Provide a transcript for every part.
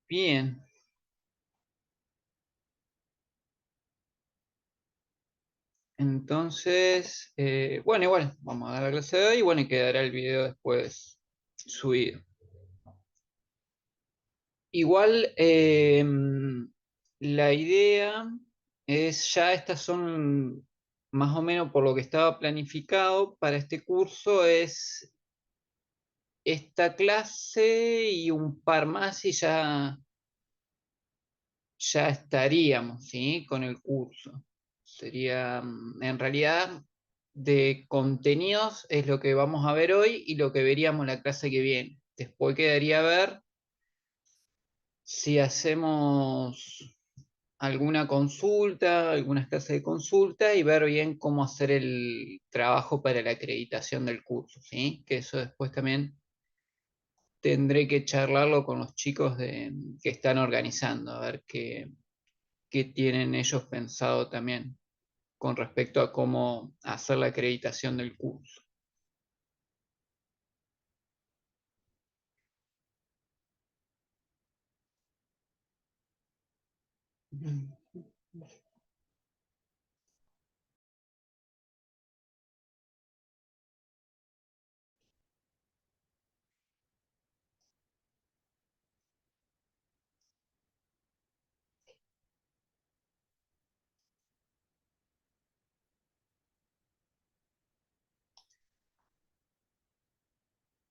Bien, entonces, bueno, igual, vamos a dar la clase de hoy y bueno, y quedará el video después subido. Igual, la idea es, ya estas son más o menos por lo que estaba planificado para este curso, es esta clase y un par más y ya estaríamos, ¿sí? Con el curso. Sería, en realidad, de contenidos es lo que vamos a ver hoy y lo que veríamos la clase que viene. Después quedaría ver si hacemos alguna consulta, algunas clases de consulta y ver bien cómo hacer el trabajo para la acreditación del curso, ¿sí? Que eso después también tendré que charlarlo con los chicos que están organizando, a ver qué tienen ellos pensado también con respecto a cómo hacer la acreditación del curso.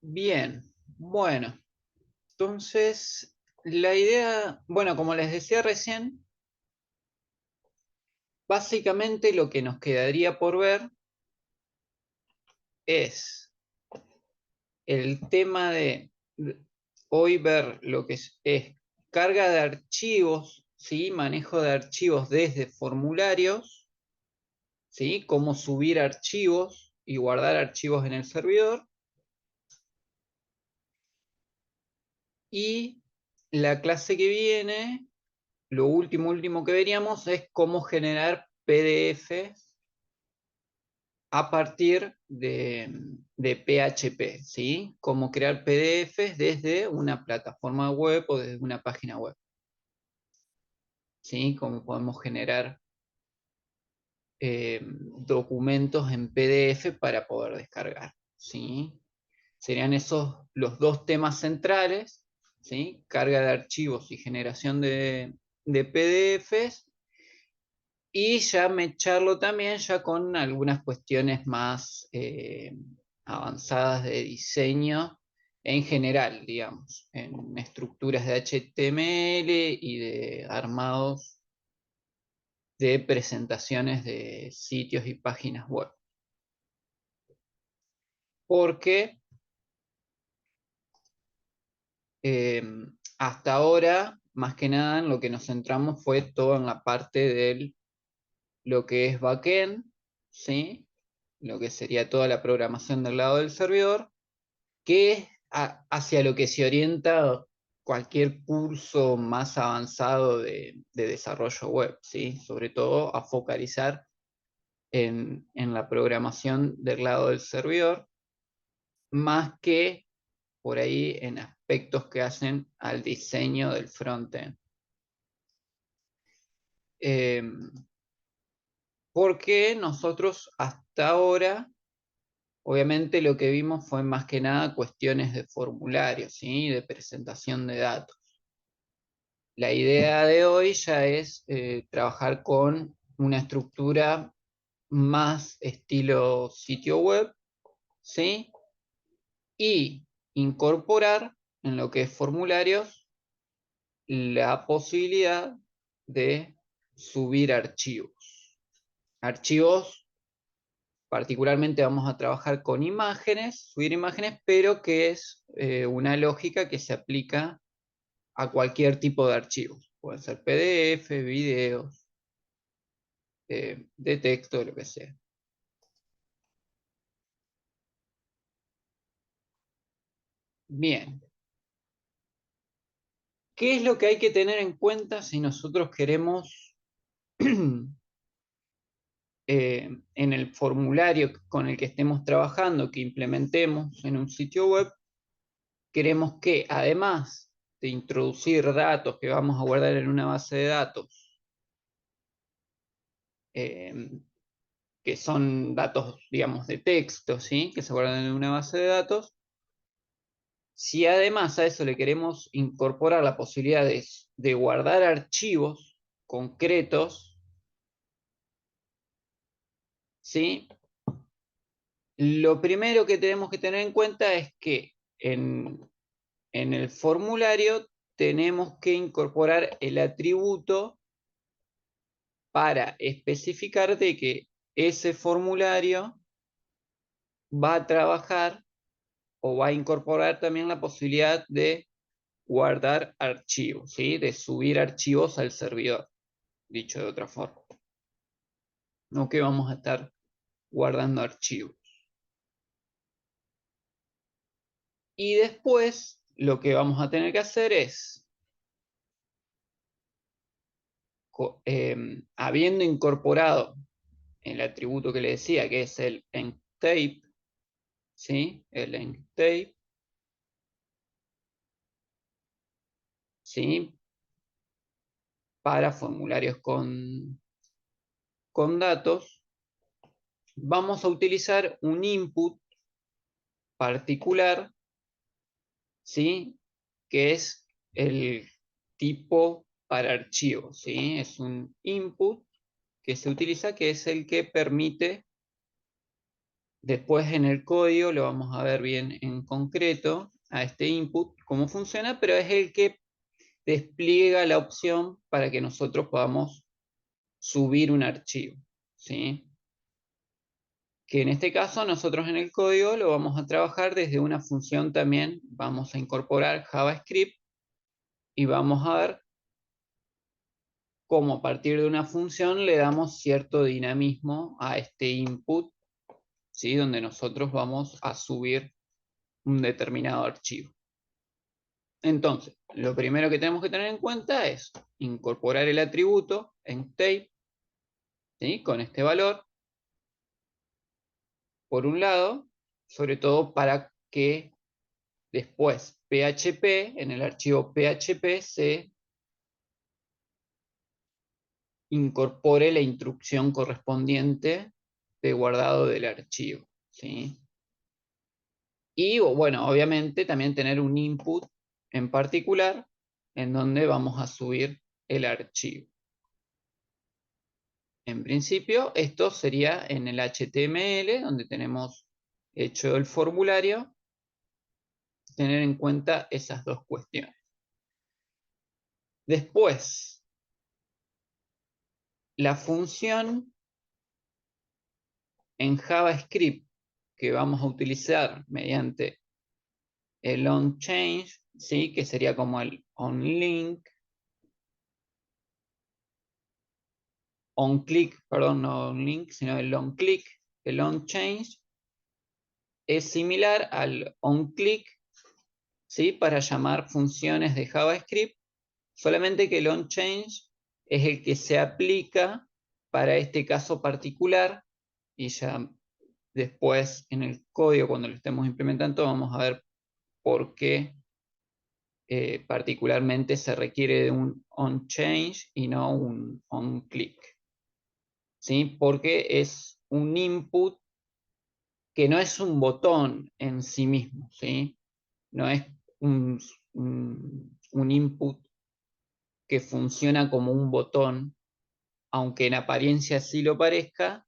Bien, bueno, entonces la idea, bueno, como les decía recién, básicamente lo que nos quedaría por ver es el tema de hoy ver lo que es carga de archivos, ¿sí? Manejo de archivos desde formularios, ¿sí? Cómo subir archivos y guardar archivos en el servidor. Y la clase que viene, lo último que veríamos es cómo generar PDFs a partir de PHP, ¿sí? Cómo crear PDFs desde una plataforma web o desde una página web, ¿sí? Cómo podemos generar documentos en PDF para poder descargar, ¿sí? Serían esos los dos temas centrales, ¿sí? Carga de archivos y generación de PDFs, y ya mecharlo también ya con algunas cuestiones más avanzadas de diseño en general, digamos, en estructuras de HTML y de armados de presentaciones de sitios y páginas web. Porque eh, hasta ahora, más que nada, en lo que nos centramos fue todo en la parte de lo que es backend, ¿sí? Lo que sería toda la programación del lado del servidor, que es hacia lo que se orienta cualquier curso más avanzado de desarrollo web, ¿sí? Sobre todo a focalizar en la programación del lado del servidor, más que por ahí en aspectos que hacen al diseño del frontend. Eh, porque nosotros hasta ahora, obviamente lo que vimos fue más que nada cuestiones de formulario, ¿sí? De presentación de datos. La idea de hoy ya es trabajar con una estructura más estilo sitio web, ¿sí? Y incorporar en lo que es formularios la posibilidad de subir archivos. Archivos, particularmente vamos a trabajar con imágenes, subir imágenes, pero que es una lógica que se aplica a cualquier tipo de archivos. Pueden ser PDF, videos, de texto, lo que sea. Bien, ¿qué es lo que hay que tener en cuenta si nosotros queremos en el formulario con el que estemos trabajando, que implementemos en un sitio web, queremos que además de introducir datos que vamos a guardar en una base de datos, que son datos, digamos, de texto, ¿sí? Que se guardan en una base de datos. Si además a eso le queremos incorporar la posibilidad de guardar archivos concretos, ¿sí? Lo primero que tenemos que tener en cuenta es que en el formulario tenemos que incorporar el atributo para especificar de que ese formulario va a trabajar o va a incorporar también la posibilidad de guardar archivos, ¿sí? De subir archivos al servidor, dicho de otra forma. No que vamos a estar guardando archivos. Y después lo que vamos a tener que hacer es, habiendo incorporado el atributo que le decía, que es el enctape, ¿sí? El enctape, ¿sí? Para formularios con datos, vamos a utilizar un input particular, ¿sí? Que es el tipo para archivos, ¿sí? Es un input que se utiliza, que es el que permite, después en el código lo vamos a ver bien en concreto, a este input, cómo funciona, pero es el que despliega la opción para que nosotros podamos subir un archivo, ¿sí? Que en este caso nosotros en el código lo vamos a trabajar desde una función también, vamos a incorporar JavaScript y vamos a ver cómo a partir de una función le damos cierto dinamismo a este input, ¿sí? Donde nosotros vamos a subir un determinado archivo. Entonces, lo primero que tenemos que tener en cuenta es incorporar el atributo en tape, ¿sí? Con este valor, por un lado, sobre todo para que después PHP, en el archivo PHP, se incorpore la instrucción correspondiente de guardado del archivo, ¿sí? Y bueno, obviamente también tener un input en particular en donde vamos a subir el archivo. En principio, esto sería en el HTML, donde tenemos hecho el formulario, tener en cuenta esas dos cuestiones. Después, la función en JavaScript que vamos a utilizar mediante el onChange, ¿sí? Que sería como el onLink, onClick, perdón, no onLink, sino el onClick, el onChange, es similar al onClick, ¿sí? Para llamar funciones de JavaScript, solamente que el onChange es el que se aplica para este caso particular y ya después en el código, cuando lo estemos implementando, vamos a ver por qué particularmente se requiere de un onChange y no un onClick, ¿sí? Porque es un input que no es un botón en sí mismo, ¿sí? No es un input que funciona como un botón, aunque en apariencia sí lo parezca,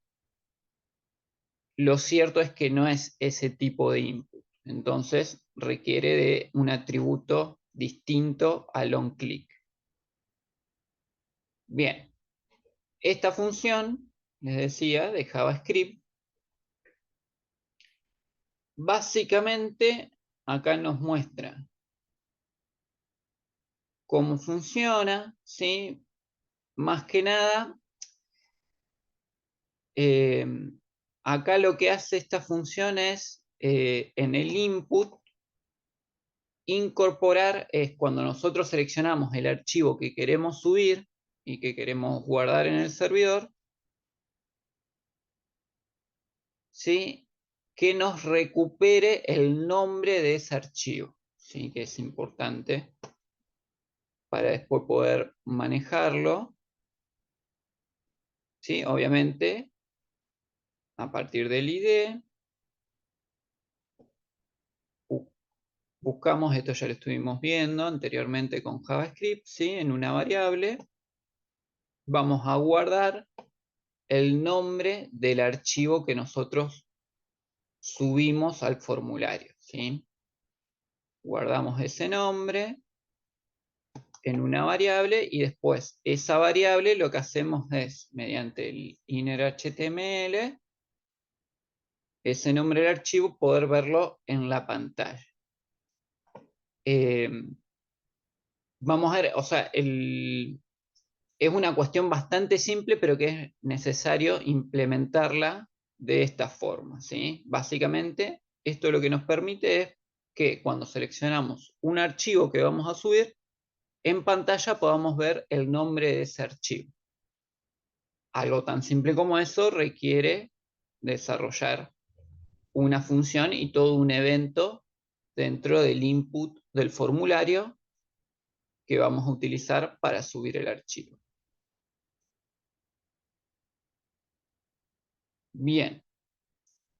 lo cierto es que no es ese tipo de input. Entonces requiere de un atributo distinto al onClick. Bien, esta función, les decía, de JavaScript, básicamente acá nos muestra cómo funciona, ¿sí? Más que nada, eh, acá lo que hace esta función es, en el input, incorporar, es cuando nosotros seleccionamos el archivo que queremos subir y que queremos guardar en el servidor, ¿sí? Que nos recupere el nombre de ese archivo, ¿sí? Que es importante para después poder manejarlo, ¿sí? Obviamente, a partir del ID, buscamos, esto ya lo estuvimos viendo anteriormente con JavaScript, ¿sí? En una variable, vamos a guardar el nombre del archivo que nosotros subimos al formulario, ¿sí? Guardamos ese nombre en una variable y después esa variable lo que hacemos es, mediante el inner HTML, ese nombre del archivo, poder verlo en la pantalla. Vamos a ver, o sea, es una cuestión bastante simple, pero que es necesario implementarla de esta forma, ¿sí? Básicamente, esto lo que nos permite es que cuando seleccionamos un archivo que vamos a subir, en pantalla podamos ver el nombre de ese archivo. Algo tan simple como eso requiere desarrollar una función y todo un evento dentro del input del formulario que vamos a utilizar para subir el archivo. Bien.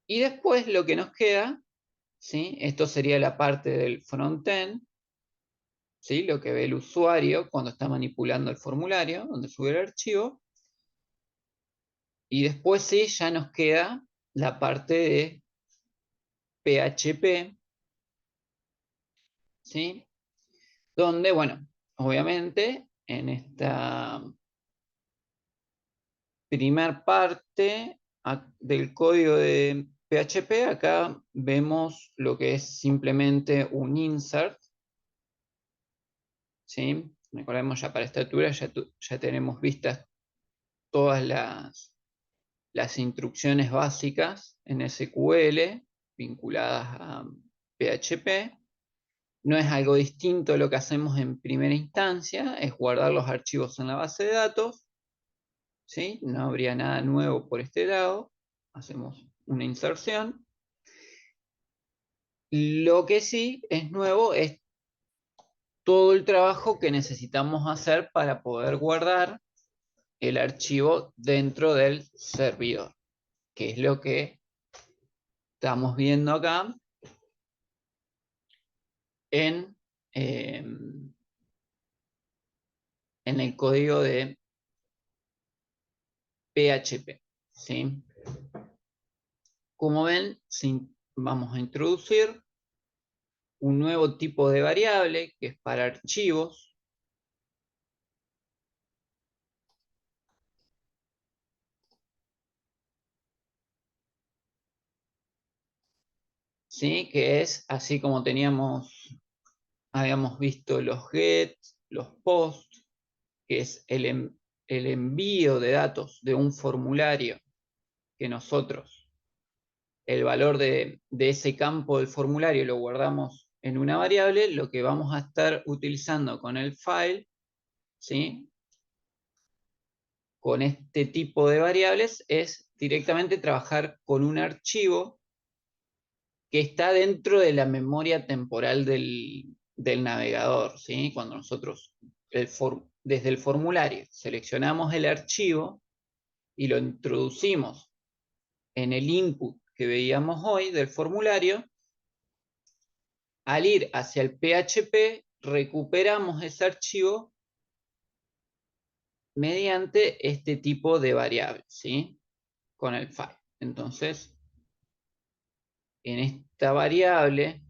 Y después lo que nos queda, ¿sí? Esto sería la parte del frontend, ¿sí? Lo que ve el usuario cuando está manipulando el formulario, donde sube el archivo. Y después sí, ya nos queda la parte de PHP, ¿sí? Donde, bueno, obviamente en esta primer parte del código de PHP, acá vemos lo que es simplemente un insert, ¿sí? Recordemos ya para esta altura ya tenemos vistas todas las instrucciones básicas en SQL vinculadas a PHP. No es algo distinto a lo que hacemos en primera instancia, es guardar los archivos en la base de datos, ¿sí? No habría nada nuevo por este lado. Hacemos una inserción. Lo que sí es nuevo es todo el trabajo que necesitamos hacer para poder guardar el archivo dentro del servidor, que es lo que estamos viendo acá en, eh, en el código de PHP, ¿sí? Como ven, vamos a introducir un nuevo tipo de variable que es para archivos, ¿sí? Que es así como habíamos visto los get, los post, que es el envío de datos de un formulario que nosotros, el valor de ese campo del formulario lo guardamos en una variable. Lo que vamos a estar utilizando con el file, ¿sí? Con este tipo de variables es directamente trabajar con un archivo que está dentro de la memoria temporal del navegador, ¿sí? Cuando nosotros desde el formulario seleccionamos el archivo y lo introducimos en el input que veíamos hoy del formulario, al ir hacia el PHP recuperamos ese archivo mediante este tipo de variables, ¿sí? Con el file. Entonces, en esta variable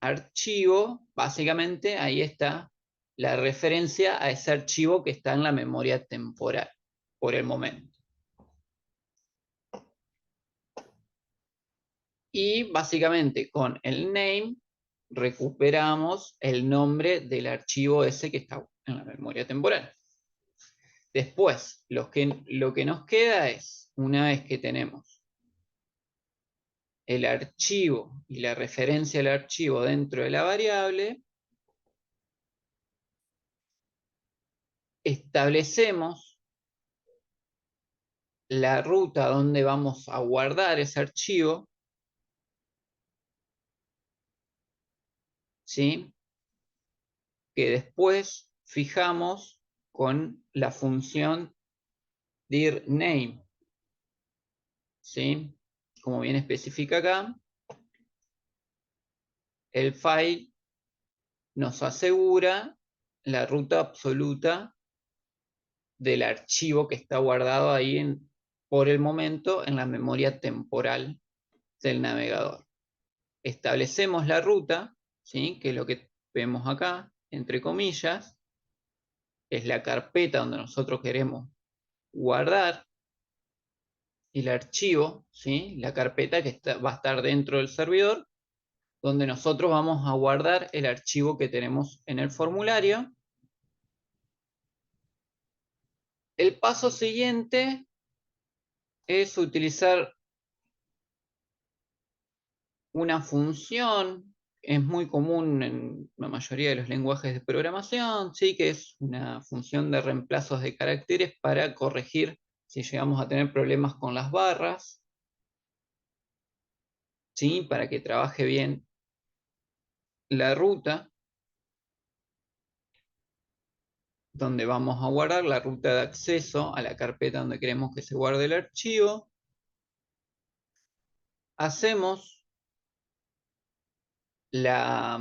archivo, básicamente ahí está la referencia a ese archivo que está en la memoria temporal por el momento. Y básicamente con el name recuperamos el nombre del archivo ese que está en la memoria temporal. Después, lo que nos queda es, una vez que tenemos el archivo y la referencia al archivo dentro de la variable, establecemos la ruta donde vamos a guardar ese archivo, ¿sí? Que después fijamos con la función dir name, ¿sí? Como bien especifica acá, el file nos asegura la ruta absoluta del archivo que está guardado ahí por el momento en la memoria temporal del navegador. Establecemos la ruta, ¿sí? Que es lo que vemos acá, entre comillas, es la carpeta donde nosotros queremos guardar el archivo, ¿sí? La carpeta que va a estar dentro del servidor, donde nosotros vamos a guardar el archivo que tenemos en el formulario. El paso siguiente es utilizar una función, es muy común en la mayoría de los lenguajes de programación, ¿sí? Que es una función de reemplazos de caracteres para corregir si llegamos a tener problemas con las barras, ¿sí? Para que trabaje bien la ruta, donde vamos a guardar la ruta de acceso a la carpeta donde queremos que se guarde el archivo. Hacemos la,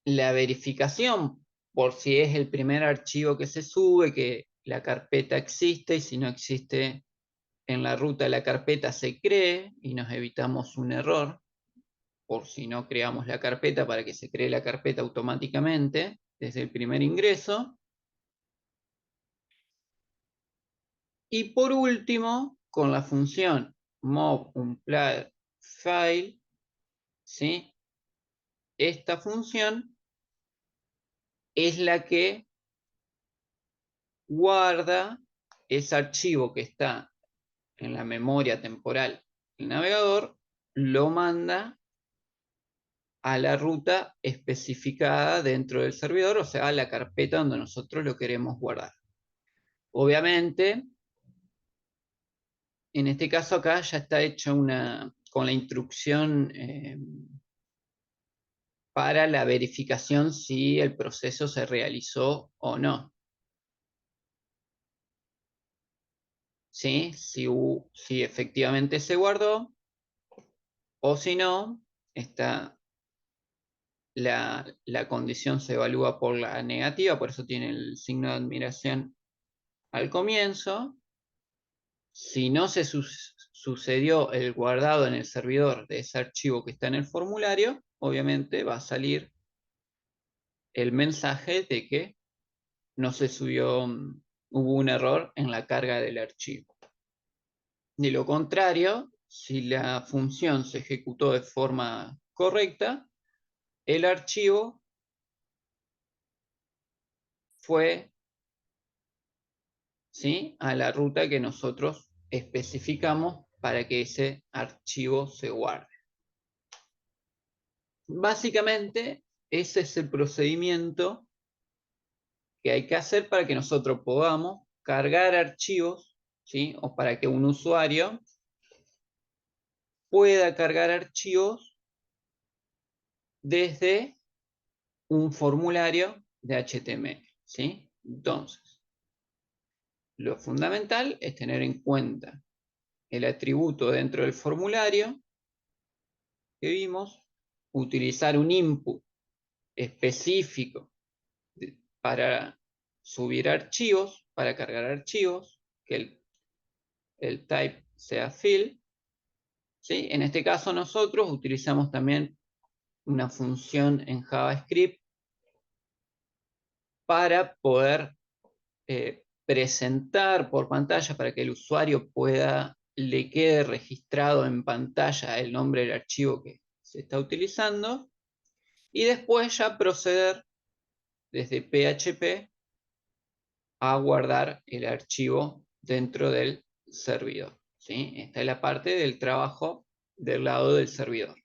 la verificación por si es el primer archivo que se sube, que la carpeta existe, y si no existe en la ruta de la carpeta se cree y nos evitamos un error, por si no creamos la carpeta para que se cree la carpeta automáticamente desde el primer ingreso. Y por último, con la función mov unplug file, ¿sí? Esta función es la que guarda ese archivo que está en la memoria temporal del navegador, lo manda a la ruta especificada dentro del servidor, o sea, a la carpeta donde nosotros lo queremos guardar. Obviamente, en este caso acá ya está hecho con la instrucción para la verificación si el proceso se realizó o no. ¿Sí? Si efectivamente se guardó o si no, la condición se evalúa por la negativa, por eso tiene el signo de admiración al comienzo. Si no se sucedió el guardado en el servidor de ese archivo que está en el formulario, obviamente va a salir el mensaje de que no se subió, hubo un error en la carga del archivo. De lo contrario, si la función se ejecutó de forma correcta, el archivo fue, ¿sí?, a la ruta que nosotros especificamos para que ese archivo se guarde. Básicamente, ese es el procedimiento que hay que hacer para que nosotros podamos cargar archivos, ¿sí?, o para que un usuario pueda cargar archivos desde un formulario de HTML, ¿sí? Entonces, lo fundamental es tener en cuenta el atributo dentro del formulario que vimos, utilizar un input específico para subir archivos, para cargar archivos, que el type sea fill, ¿sí? En este caso nosotros utilizamos también una función en JavaScript para poder presentar por pantalla, para que el usuario le quede registrado en pantalla el nombre del archivo que se está utilizando, y después ya proceder desde PHP a guardar el archivo dentro del servidor, ¿sí? Esta es la parte del trabajo del lado del servidor.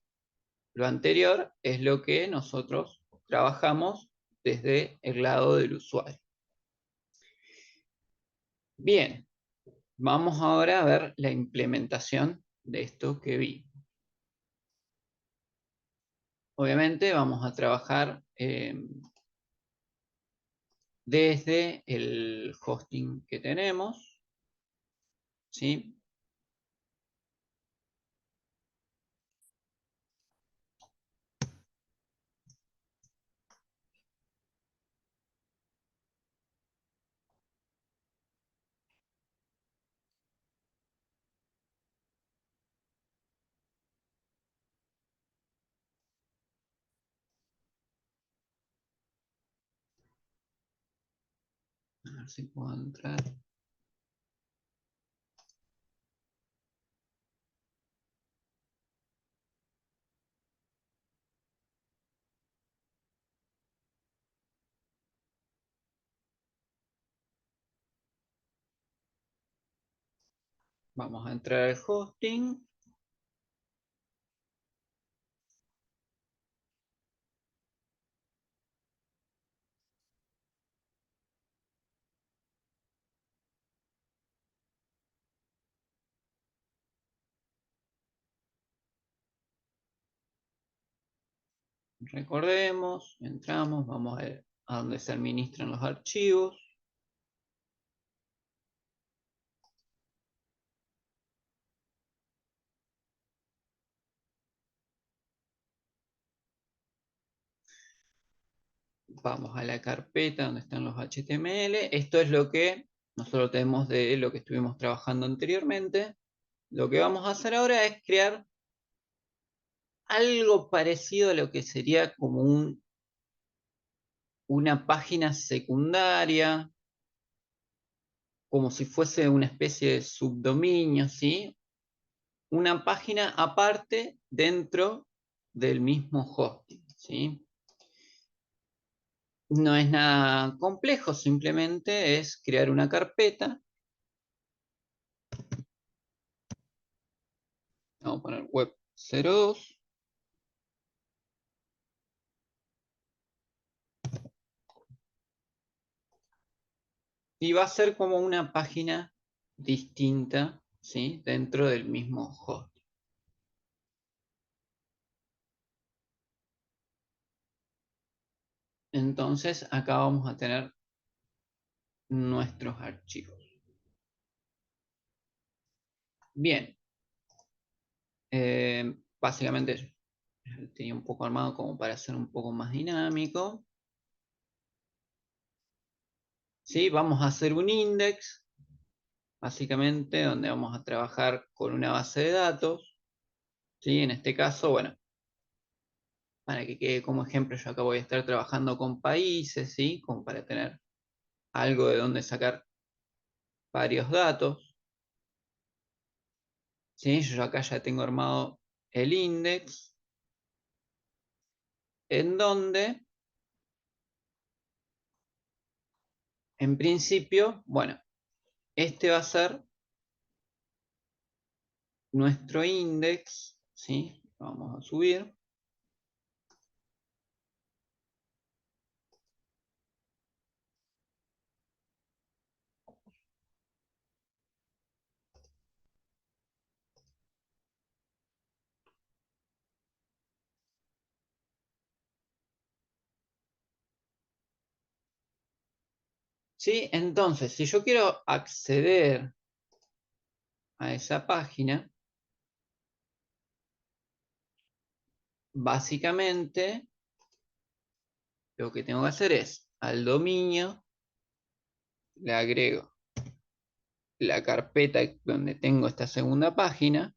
Lo anterior es lo que nosotros trabajamos desde el lado del usuario. Bien, vamos ahora a ver la implementación de esto que vi. Obviamente vamos a trabajar desde el hosting que tenemos, ¿sí? A ver si puedo entrar. Vamos a entrar al hosting. Recordemos, entramos, vamos a donde se administran los archivos. Vamos a la carpeta donde están los HTML. Esto es lo que nosotros tenemos de lo que estuvimos trabajando anteriormente. Lo que vamos a hacer ahora es crear algo parecido a lo que sería como una página secundaria, como si fuese una especie de subdominio, ¿sí? Una página aparte dentro del mismo hosting, ¿sí? No es nada complejo, simplemente es crear una carpeta. Vamos a poner web 02. Y va a ser como una página distinta, ¿sí? Dentro del mismo host. Entonces acá vamos a tener nuestros archivos. Bien, básicamente tenía un poco armado como para ser un poco más dinámico. ¿Sí? Vamos a hacer un index, básicamente, donde vamos a trabajar con una base de datos. ¿Sí? En este caso, bueno, para que quede como ejemplo, yo acá voy a estar trabajando con países, ¿sí? Como para tener algo de donde sacar varios datos. ¿Sí? Yo acá ya tengo armado el index, en donde, en principio, bueno, este va a ser nuestro index, ¿sí? Vamos a subir. ¿Sí? Entonces, si yo quiero acceder a esa página, básicamente lo que tengo que hacer es al dominio le agrego la carpeta donde tengo esta segunda página.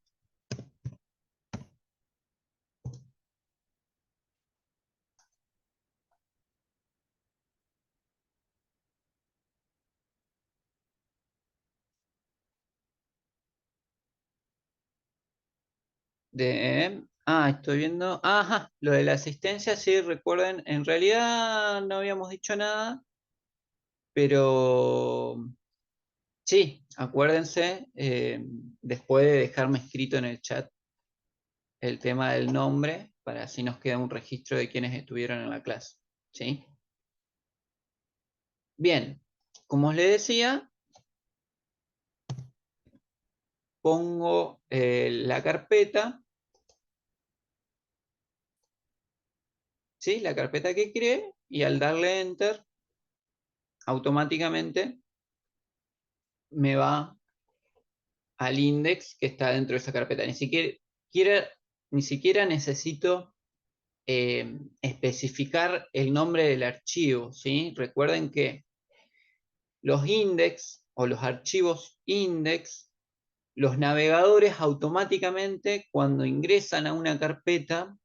Estoy viendo. Ajá, lo de la asistencia, sí, recuerden, en realidad no habíamos dicho nada, pero sí, acuérdense, después de dejarme escrito en el chat el tema del nombre, para así nos queda un registro de quienes estuvieron en la clase. ¿Sí? Bien, como os le decía, pongo la carpeta, ¿sí? La carpeta que creé, y al darle enter automáticamente me va al index que está dentro de esa carpeta. Ni siquiera necesito especificar el nombre del archivo, ¿sí? Recuerden que los index o los archivos index, los navegadores automáticamente cuando ingresan a una carpeta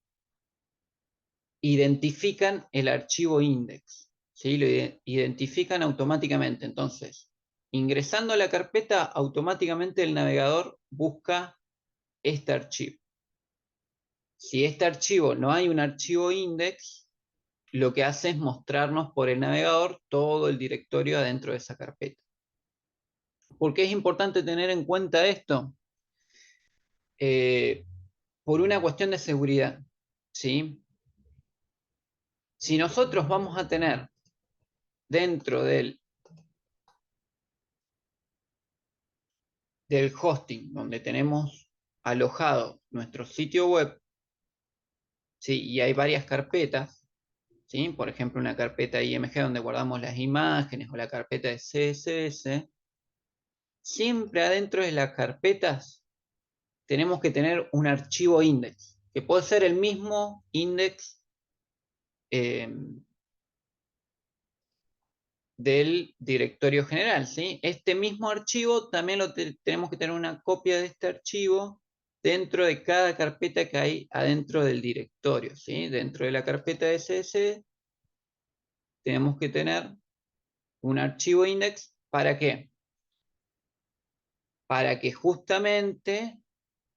identifican el archivo index, ¿sí? Lo identifican automáticamente. Entonces, ingresando a la carpeta, automáticamente el navegador busca este archivo. Si este archivo no hay un archivo index, lo que hace es mostrarnos por el navegador todo el directorio adentro de esa carpeta. ¿Por qué es importante tener en cuenta esto? Por una cuestión de seguridad, ¿sí? Si nosotros vamos a tener dentro del hosting donde tenemos alojado nuestro sitio web, ¿sí? Y hay varias carpetas, ¿sí? Por ejemplo, una carpeta IMG donde guardamos las imágenes o la carpeta de CSS, siempre adentro de las carpetas tenemos que tener un archivo index, que puede ser el mismo index eh, del directorio general, ¿sí? Este mismo archivo también tenemos que tener una copia de este archivo dentro de cada carpeta que hay adentro del directorio, ¿sí? Dentro de la carpeta de SS tenemos que tener un archivo index, ¿para qué? Para que justamente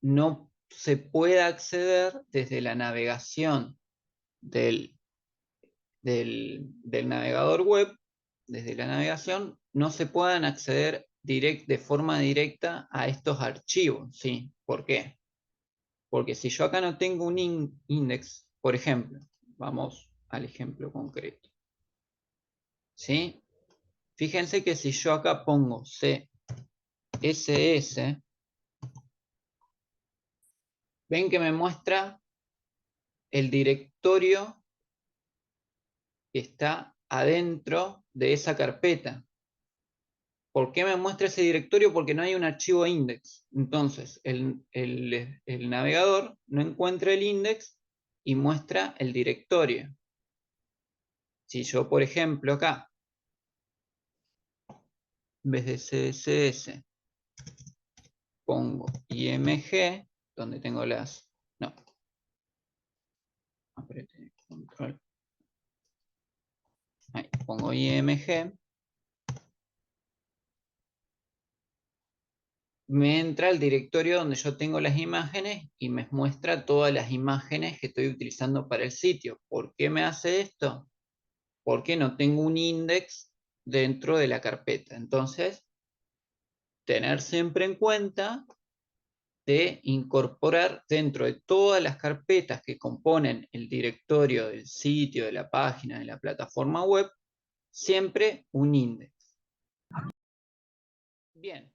no se pueda acceder desde la navegación del navegador web, desde la navegación, no se puedan acceder de forma directa a estos archivos, ¿sí? ¿Por qué? Porque si yo acá no tengo un index, por ejemplo, vamos al ejemplo concreto, ¿sí? Fíjense que si yo acá pongo CSS, ven que me muestra el directorio que está adentro de esa carpeta. ¿Por qué me muestra ese directorio? Porque no hay un archivo index. Entonces, el navegador no encuentra el index y muestra el directorio. Si yo, por ejemplo, acá, en vez de CSS, pongo IMG, donde tengo las... No, apriete control. Ahí, pongo IMG. Me entra al directorio donde yo tengo las imágenes y me muestra todas las imágenes que estoy utilizando para el sitio. ¿Por qué me hace esto? Porque no tengo un index dentro de la carpeta. Entonces, tener siempre en cuenta de incorporar dentro de todas las carpetas que componen el directorio del sitio, de la página, de la plataforma web, siempre un index. Bien.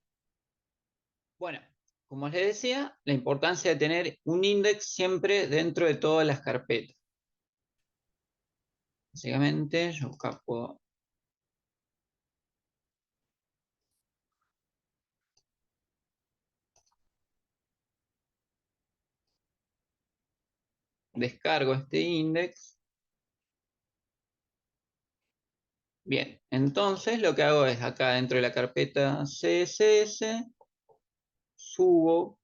Bueno, como les decía, la importancia de tener un index siempre dentro de todas las carpetas. Básicamente, yo acá puedo descargo este index. Bien, entonces lo que hago es acá dentro de la carpeta CSS, subo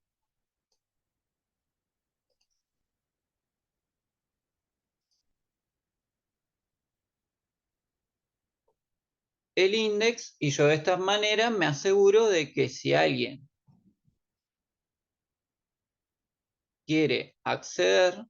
el index y yo de esta manera me aseguro de que si alguien quiere acceder,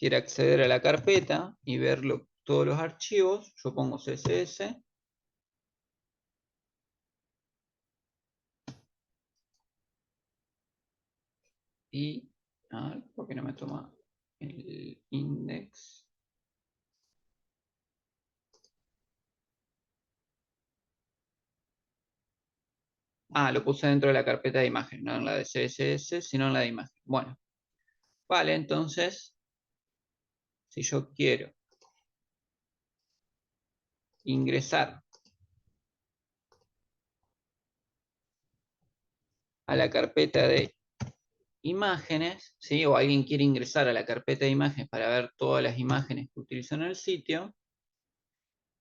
a la carpeta y ver todos los archivos, yo pongo CSS y, a ver, ¿por qué no me toma el index? Ah, lo puse dentro de la carpeta de imagen, no en la de CSS, sino en la de imagen. Bueno, vale, entonces, si yo quiero ingresar a la carpeta de imágenes, ¿sí? O alguien quiere ingresar a la carpeta de imágenes para ver todas las imágenes que utilizo en el sitio,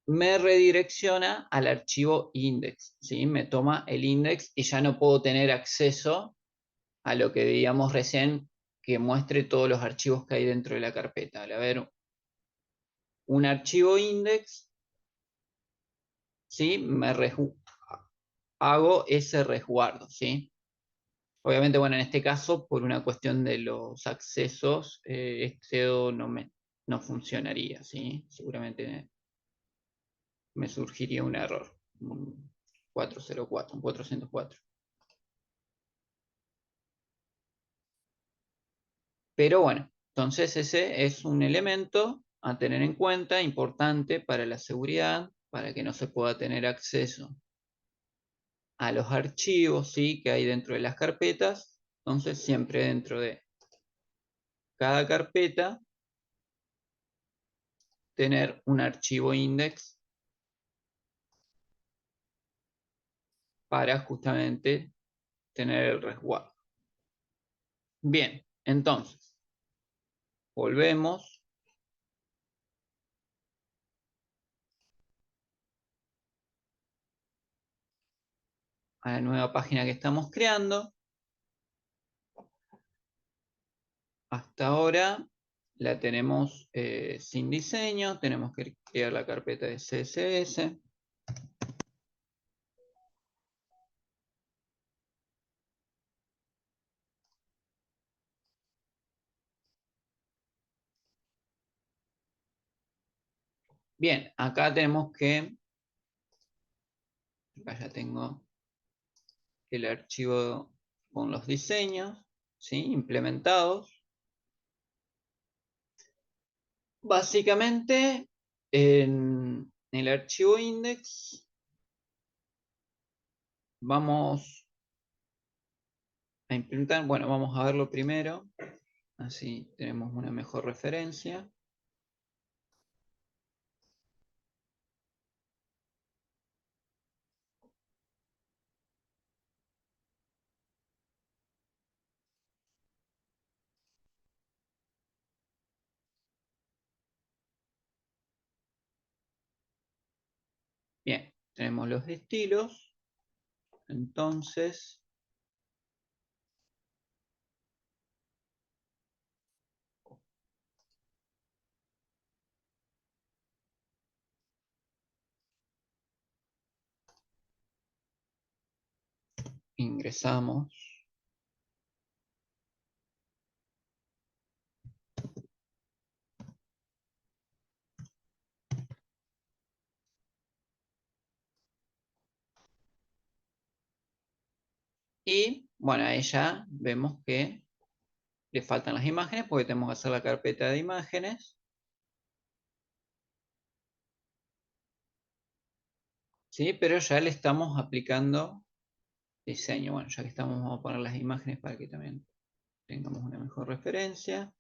me redirecciona al archivo index, ¿sí? Me toma el index y ya no puedo tener acceso a lo que veíamos recién, que muestre todos los archivos que hay dentro de la carpeta. Al haber un archivo index, ¿sí? Hago ese resguardo, ¿sí? Obviamente, bueno, en este caso, por una cuestión de los accesos, esto no funcionaría, ¿sí? Seguramente me surgiría un error, un 404, un 404. Pero bueno, entonces ese es un elemento a tener en cuenta, importante para la seguridad, para que no se pueda tener acceso a los archivos, ¿sí? Que hay dentro de las carpetas. Entonces siempre dentro de cada carpeta tener un archivo index para justamente tener el resguardo. Bien, entonces volvemos a la nueva página que estamos creando. Hasta ahora la tenemos sin diseño, tenemos que crear la carpeta de CSS. Bien, acá tenemos que, acá ya tengo el archivo con los diseños, ¿sí? Implementados. Básicamente, en el archivo index vamos a implementar, bueno, vamos a verlo primero, así tenemos una mejor referencia. Bien, tenemos los estilos, entonces ingresamos y bueno, ahí ya vemos que le faltan las imágenes porque tenemos que hacer la carpeta de imágenes. ¿Sí? Pero ya le estamos aplicando diseño. Bueno, ya que estamos, vamos a poner las imágenes para que también tengamos una mejor referencia.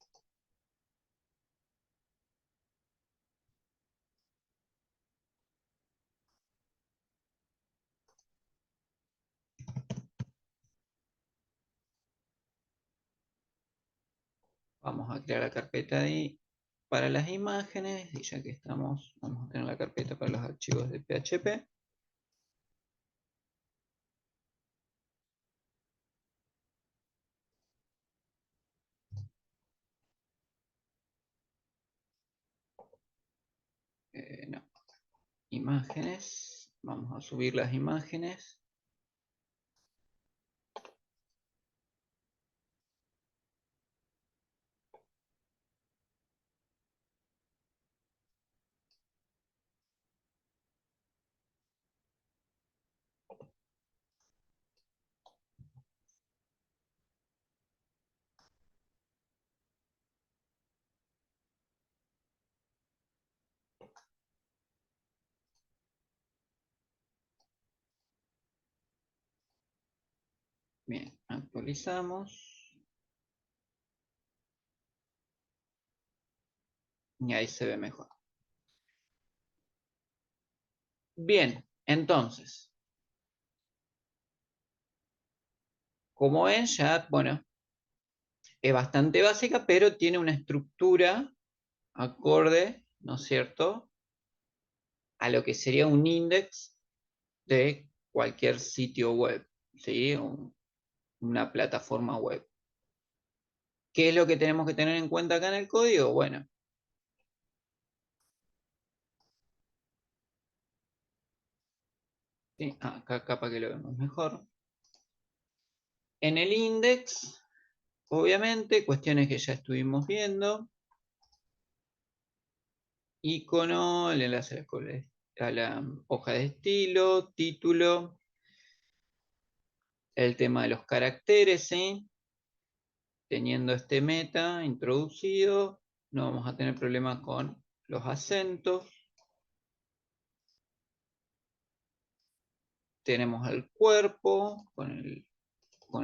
Vamos a crear la carpeta ahí para las imágenes y ya que estamos, vamos a tener la carpeta para los archivos de PHP. No, imágenes. Vamos a subir las imágenes. Bien, actualizamos. Y ahí se ve mejor. Bien, entonces, como ven ya, bueno, es bastante básica, pero tiene una estructura acorde, ¿no es cierto?, a lo que sería un index de cualquier sitio web, ¿sí? Una plataforma web. ¿Qué es lo que tenemos que tener en cuenta acá en el código? Bueno, ¿sí? Acá capaz que lo vemos mejor. En el index, obviamente, cuestiones que ya estuvimos viendo. Icono, el enlace a la hoja de estilo, título, el tema de los caracteres, ¿sí? Teniendo este meta introducido, no vamos a tener problemas con los acentos. Tenemos el cuerpo con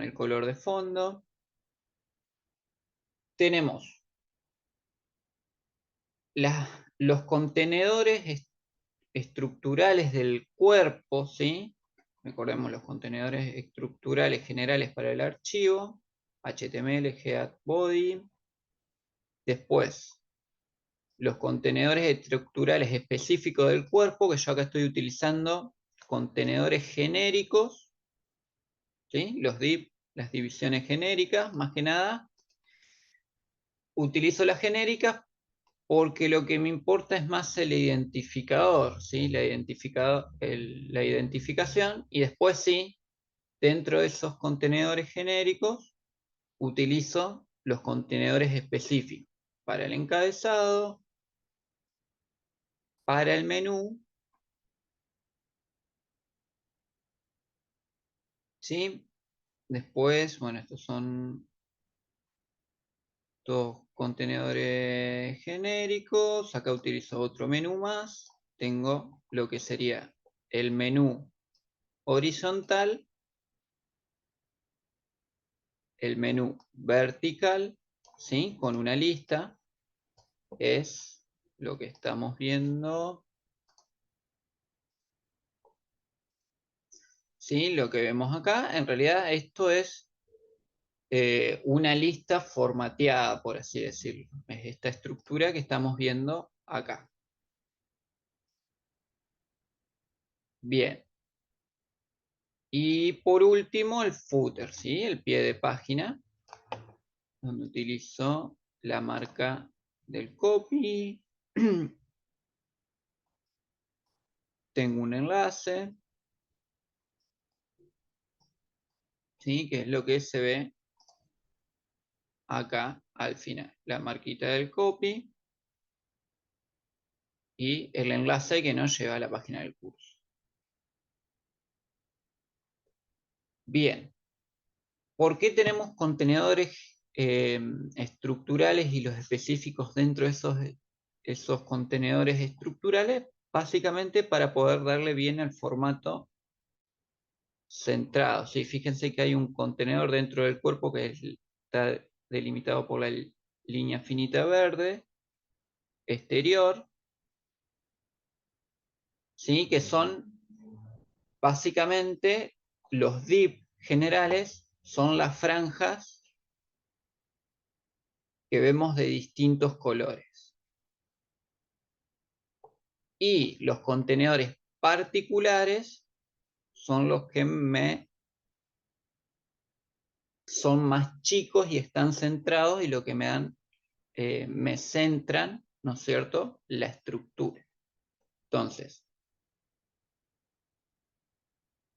el color de fondo. Tenemos los contenedores estructurales del cuerpo, ¿sí? Recordemos los contenedores estructurales generales para el archivo, HTML, Head, Body. Después, los contenedores estructurales específicos del cuerpo, que yo acá estoy utilizando contenedores genéricos, ¿sí? Los div, las divisiones genéricas, más que nada. Utilizo las genéricas porque lo que me importa es más el identificador, ¿sí? La identificación, y después sí, dentro de esos contenedores genéricos, utilizo los contenedores específicos para el encabezado, para el menú, ¿sí? Después, bueno, estos son todos contenedores genéricos. Acá utilizo otro menú más. Tengo lo que sería el menú horizontal, el menú vertical, ¿sí? Con una lista. Es lo que estamos viendo, ¿sí? Lo que vemos acá. En realidad esto es una lista formateada, por así decirlo. Es esta estructura que estamos viendo acá. Bien. Y por último, el footer, ¿sí? El pie de página, donde utilizo la marca del copy. Tengo un enlace, ¿sí? Que es lo que se ve acá al final. La marquita del copy y el enlace que nos lleva a la página del curso. Bien. ¿Por qué tenemos contenedores estructurales y los específicos dentro de esos contenedores estructurales? Básicamente para poder darle bien al formato centrado, ¿sí? Fíjense que hay un contenedor dentro del cuerpo que está delimitado por la línea finita verde, exterior, ¿sí? Que son básicamente los div generales, son las franjas que vemos de distintos colores. Y los contenedores particulares son los que son más chicos y están centrados y lo que me centran, ¿no es cierto?, la estructura. Entonces,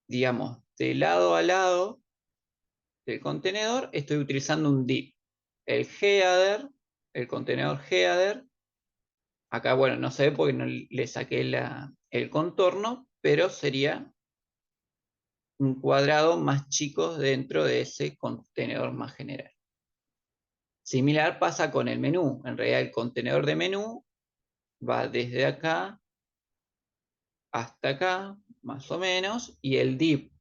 digamos, de lado a lado del contenedor estoy utilizando un div. El header, el contenedor header, acá, bueno, no se ve porque no le saqué el contorno, pero sería un cuadrado más chico dentro de ese contenedor más general. Similar pasa con el menú. En realidad el contenedor de menú va desde acá hasta acá, más o menos, y el div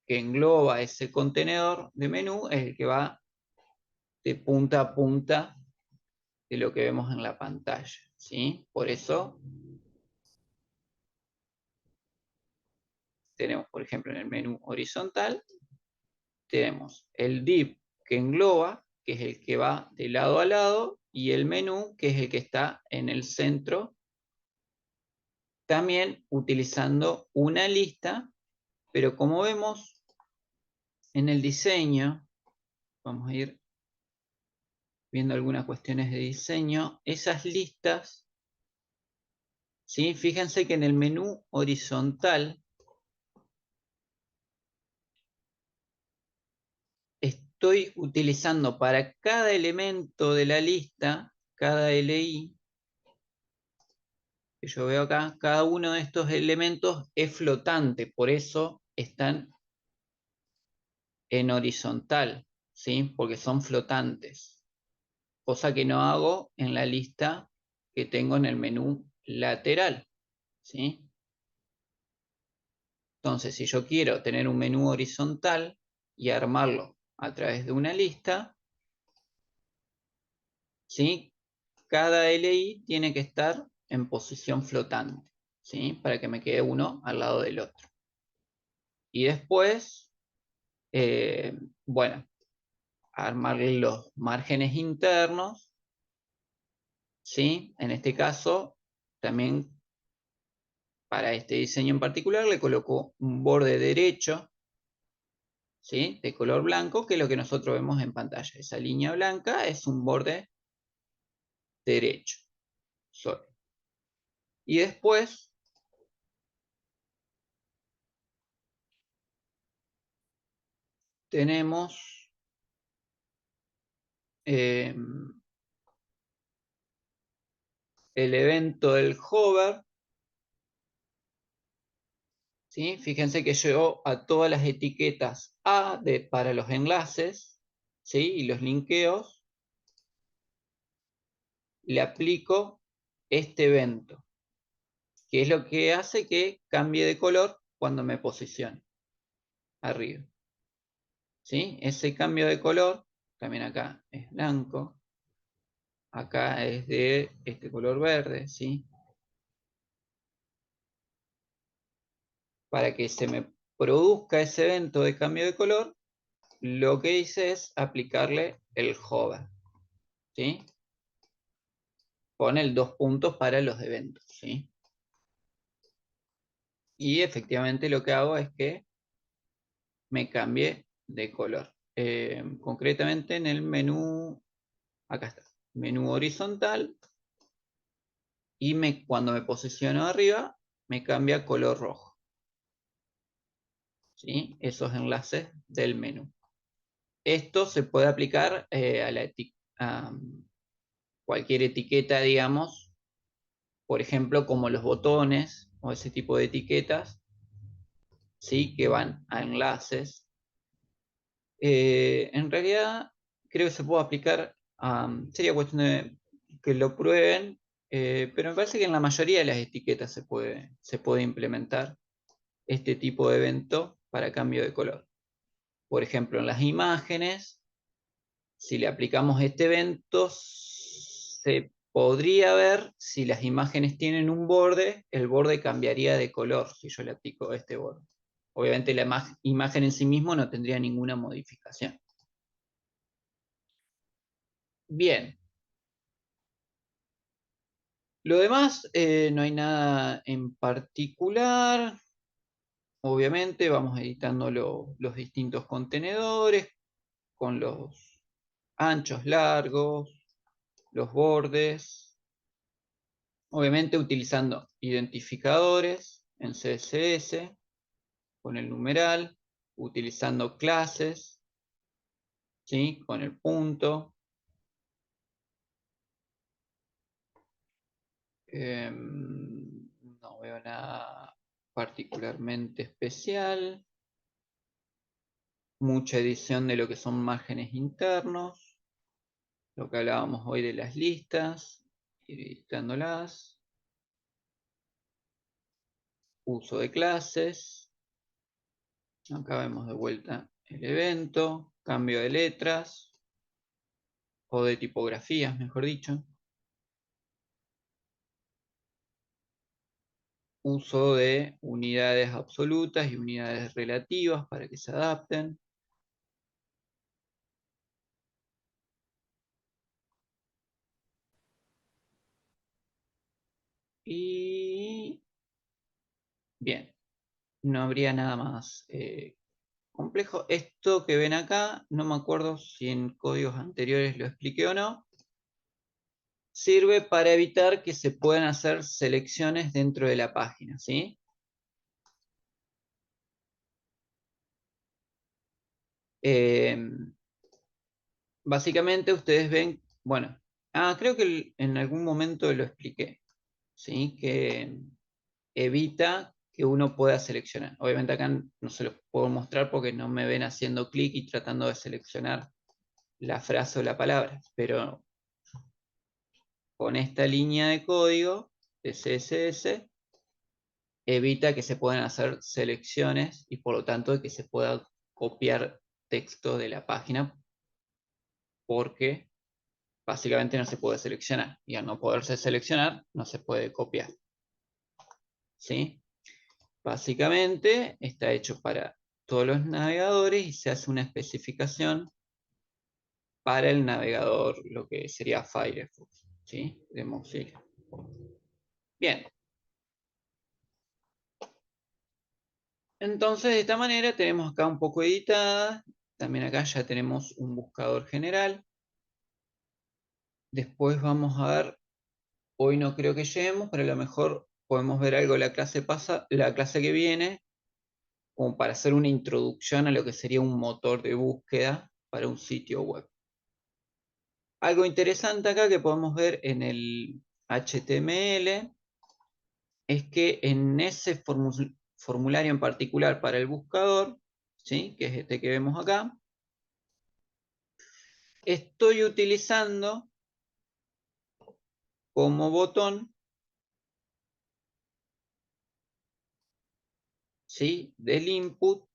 que engloba ese contenedor de menú es el que va de punta a punta de lo que vemos en la pantalla, ¿sí? Por eso tenemos, por ejemplo, en el menú horizontal, tenemos el div que engloba, que es el que va de lado a lado, y el menú, que es el que está en el centro, también utilizando una lista, pero como vemos en el diseño, vamos a ir viendo algunas cuestiones de diseño, esas listas, ¿sí? Fíjense que en el menú horizontal estoy utilizando para cada elemento de la lista, cada LI, que yo veo acá, cada uno de estos elementos es flotante, por eso están en horizontal, ¿sí? Porque son flotantes, cosa que no hago en la lista que tengo en el menú lateral, ¿sí? Entonces, si yo quiero tener un menú horizontal y armarlo a través de una lista, ¿sí? Cada LI tiene que estar en posición flotante, ¿sí? Para que me quede uno al lado del otro. Y después, bueno, armar los márgenes internos, ¿sí? En este caso, también para este diseño en particular le coloco un borde derecho, ¿sí? De color blanco, que es lo que nosotros vemos en pantalla. Esa línea blanca es un borde derecho solo. Y después tenemos el evento del hover, ¿sí? Fíjense que yo a todas las etiquetas A para los enlaces, ¿sí? Y los linkeos, le aplico este evento, que es lo que hace que cambie de color cuando me posicione arriba, ¿sí? Ese cambio de color, también acá es blanco, acá es de este color verde, ¿sí? Para que se me produzca ese evento de cambio de color, lo que hice es aplicarle el hover, ¿sí? Con el 2 puntos para los eventos, ¿sí? Y efectivamente lo que hago es que me cambie de color. Concretamente en el menú, acá está, menú horizontal, y cuando me posiciono arriba, me cambia color rojo, ¿sí? Esos enlaces del menú. Esto se puede aplicar a cualquier etiqueta, digamos, por ejemplo, como los botones o ese tipo de etiquetas, ¿sí? Que van a enlaces. En realidad, creo que se puede aplicar, sería cuestión de que lo prueben, pero me parece que en la mayoría de las etiquetas se puede implementar este tipo de evento para cambio de color. Por ejemplo, en las imágenes, si le aplicamos este evento, se podría ver si las imágenes tienen un borde, el borde cambiaría de color si yo le aplico este borde. Obviamente la imagen en sí mismo no tendría ninguna modificación. Bien. Lo demás, no hay nada en particular. Obviamente vamos editando los distintos contenedores con los anchos, largos, los bordes. Obviamente utilizando identificadores en CSS con el numeral, utilizando clases, ¿sí? Con el punto. No veo nada particularmente especial. Mucha edición de lo que son márgenes internos, lo que hablábamos hoy de las listas, ir editándolas, uso de clases, Acá vemos de vuelta el evento, cambio de letras, o de tipografías, mejor dicho. Uso de unidades absolutas y unidades relativas para que se adapten. Y bien, no habría nada más complejo. Esto que ven acá, no me acuerdo si en códigos anteriores lo expliqué o no, sirve para evitar que se puedan hacer selecciones dentro de la página, ¿sí? Básicamente ustedes ven, bueno, creo que en algún momento lo expliqué, ¿sí? Que evita que uno pueda seleccionar. Obviamente acá no se los puedo mostrar porque no me ven haciendo clic y tratando de seleccionar la frase o la palabra, pero con esta línea de código de CSS evita que se puedan hacer selecciones y por lo tanto que se pueda copiar texto de la página porque básicamente no se puede seleccionar y al no poderse seleccionar no se puede copiar. ¿Sí? Básicamente está hecho para todos los navegadores y se hace una especificación para el navegador, lo que sería Firefox, ¿sí? De Mozilla. Bien, entonces de esta manera tenemos acá un poco editada, también acá ya tenemos un buscador general. Después vamos a ver, hoy no creo que lleguemos, pero a lo mejor podemos ver algo la clase que viene, como para hacer una introducción a lo que sería un motor de búsqueda para un sitio web. Algo interesante acá que podemos ver en el HTML es que en ese formulario en particular para el buscador, ¿sí? Que es este que vemos acá, estoy utilizando como botón, ¿sí? Del input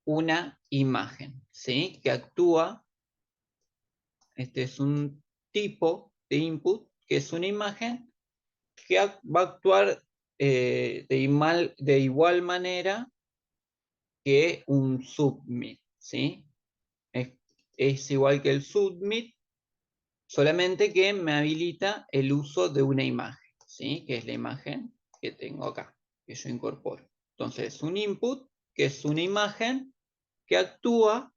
una imagen, ¿sí? Que actúa, este es un tipo de input, que es una imagen que va a actuar de igual manera que un submit, ¿sí? Es, es igual que el submit, solamente que me habilita el uso de una imagen, ¿sí? Que es la imagen que tengo acá, que yo incorporo. Entonces, un input, que es una imagen que actúa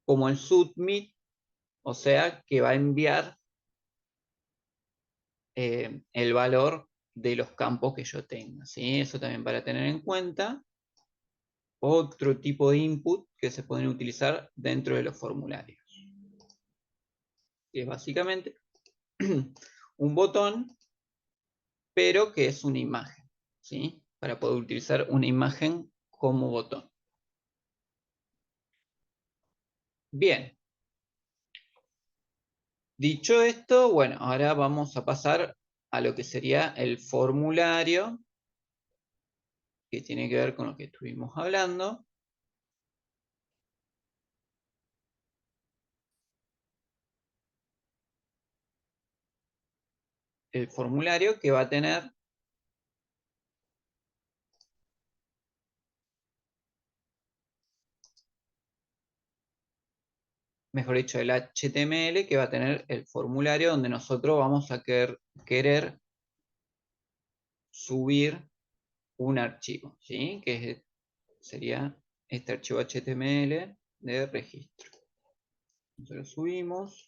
como el submit, o sea, que va a enviar el valor de los campos que yo tenga, ¿sí? Eso también para tener en cuenta. Otro tipo de input que se pueden utilizar dentro de los formularios. Que es básicamente un botón, pero que es una imagen, ¿sí? Para poder utilizar una imagen como botón. Bien. Dicho esto, bueno, ahora vamos a pasar a lo que sería el formulario, que tiene que ver con lo que estuvimos hablando. El formulario que va a tener, mejor dicho, el HTML que va a tener el formulario donde nosotros vamos a querer subir un archivo, ¿sí? Sería este archivo HTML de registro. Entonces lo subimos.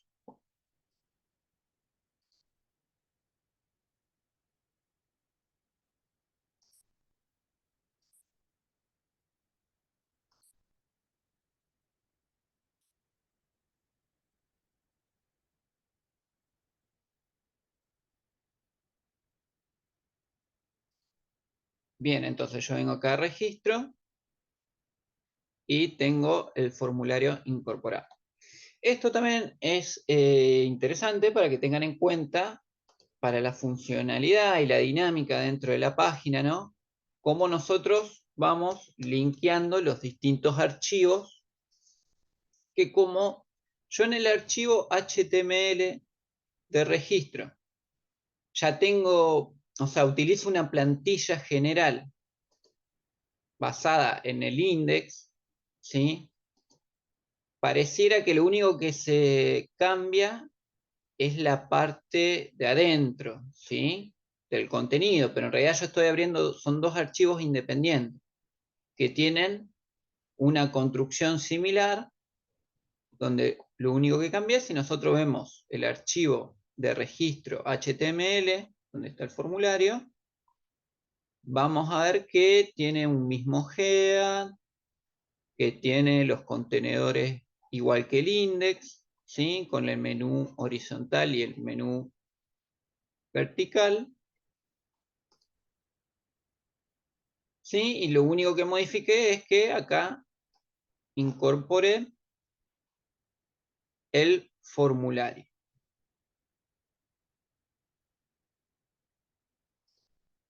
Bien, entonces yo vengo acá a registro y tengo el formulario incorporado. Esto también es interesante para que tengan en cuenta para la funcionalidad y la dinámica dentro de la página, ¿no? cómo nosotros vamos linkeando los distintos archivos, que como yo en el archivo HTML de registro ya tengo, o sea, utilizo una plantilla general basada en el index, ¿sí? Pareciera que lo único que se cambia es la parte de adentro, ¿sí? Del contenido, pero en realidad yo estoy abriendo, son dos archivos independientes que tienen una construcción similar, donde lo único que cambia es si nosotros vemos el archivo de registro HTML, donde está el formulario, vamos a ver que tiene un mismo head, que tiene los contenedores igual que el index, ¿sí? Con el menú horizontal y el menú vertical, ¿sí? Y lo único que modifiqué es que acá incorporé el formulario.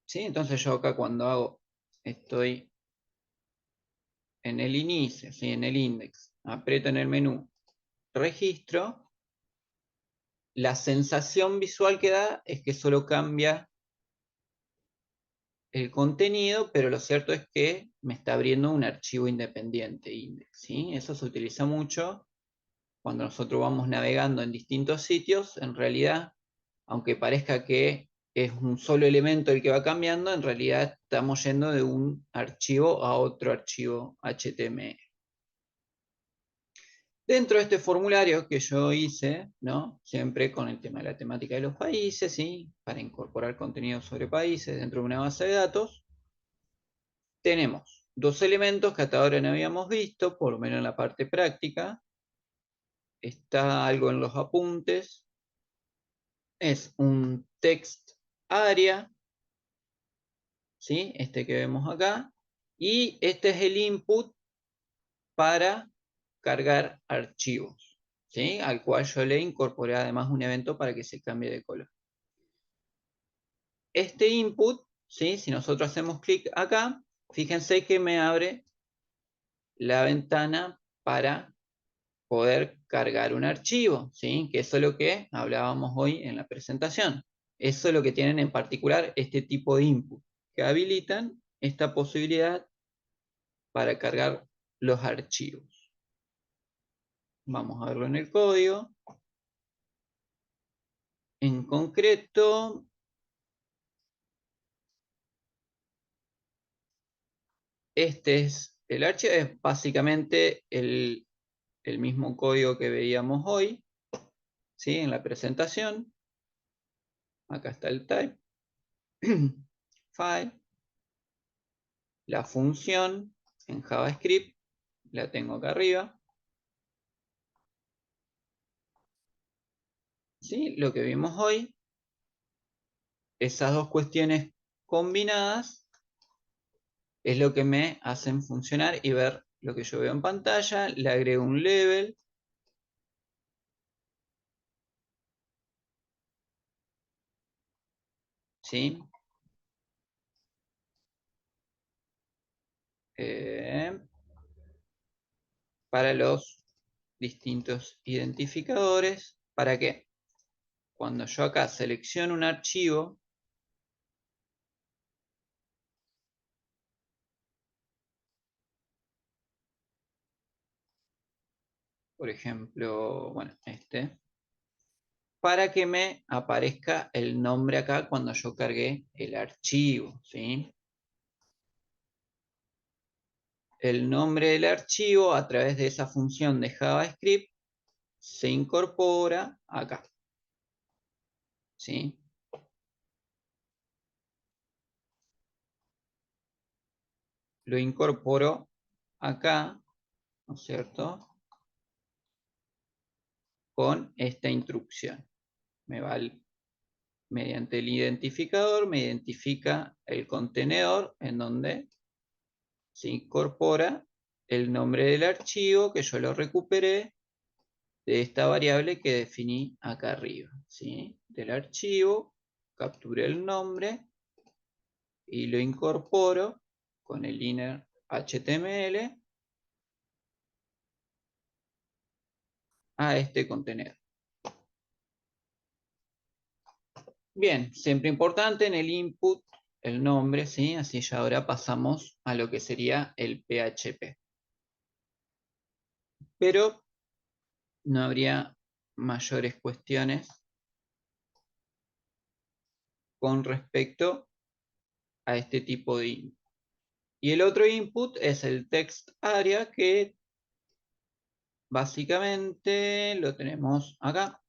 ¿Sí? Entonces yo acá cuando estoy en el inicio, ¿sí? En el index, aprieto en el menú registro, la sensación visual que da es que solo cambia el contenido, pero lo cierto es que me está abriendo un archivo independiente index, ¿sí? Eso se utiliza mucho cuando nosotros vamos navegando en distintos sitios. En realidad, aunque parezca que es un solo elemento el que va cambiando, en realidad estamos yendo de un archivo a otro archivo HTML. Dentro de este formulario que yo hice, ¿no? Siempre con el tema de la temática de los países, ¿sí? Para incorporar contenido sobre países dentro de una base de datos, tenemos dos elementos que hasta ahora no habíamos visto, por lo menos en la parte práctica. Está algo en los apuntes. Es un text area, ¿sí? Este que vemos acá. Y este es el input para cargar archivos, ¿sí? Al cual yo le incorporé además un evento para que se cambie de color. Este input, ¿sí? Si nosotros hacemos clic acá, fíjense que me abre la ventana para poder cargar un archivo, ¿sí? Que eso es lo que hablábamos hoy en la presentación. Eso es lo que tienen en particular este tipo de input, que habilitan esta posibilidad para cargar los archivos. Vamos a verlo en el código. En concreto, este es el archivo, es básicamente el mismo código que veíamos hoy, ¿sí? En la presentación. Acá está el type, file, la función en JavaScript, la tengo acá arriba. ¿Sí? Lo que vimos hoy, esas dos cuestiones combinadas, es lo que me hacen funcionar y ver lo que yo veo en pantalla. Le agrego un level. ¿Sí? Para los distintos identificadores, para que cuando yo acá selecciono un archivo, por ejemplo, bueno, para que me aparezca el nombre acá cuando yo cargué el archivo, ¿sí? El nombre del archivo a través de esa función de JavaScript se incorpora acá, ¿sí? Lo incorporo acá, ¿no es cierto? Con esta instrucción. Me va mediante el identificador, me identifica el contenedor en donde se incorpora el nombre del archivo que yo lo recuperé de esta variable que definí acá arriba, ¿sí? Del archivo, capturé el nombre y lo incorporo con el inner HTML a este contenedor. Bien, siempre importante en el input el nombre, ¿sí? Así ya ahora pasamos a lo que sería el PHP. Pero no habría mayores cuestiones con respecto a este tipo de input. Y el otro input es el text area, que básicamente lo tenemos acá.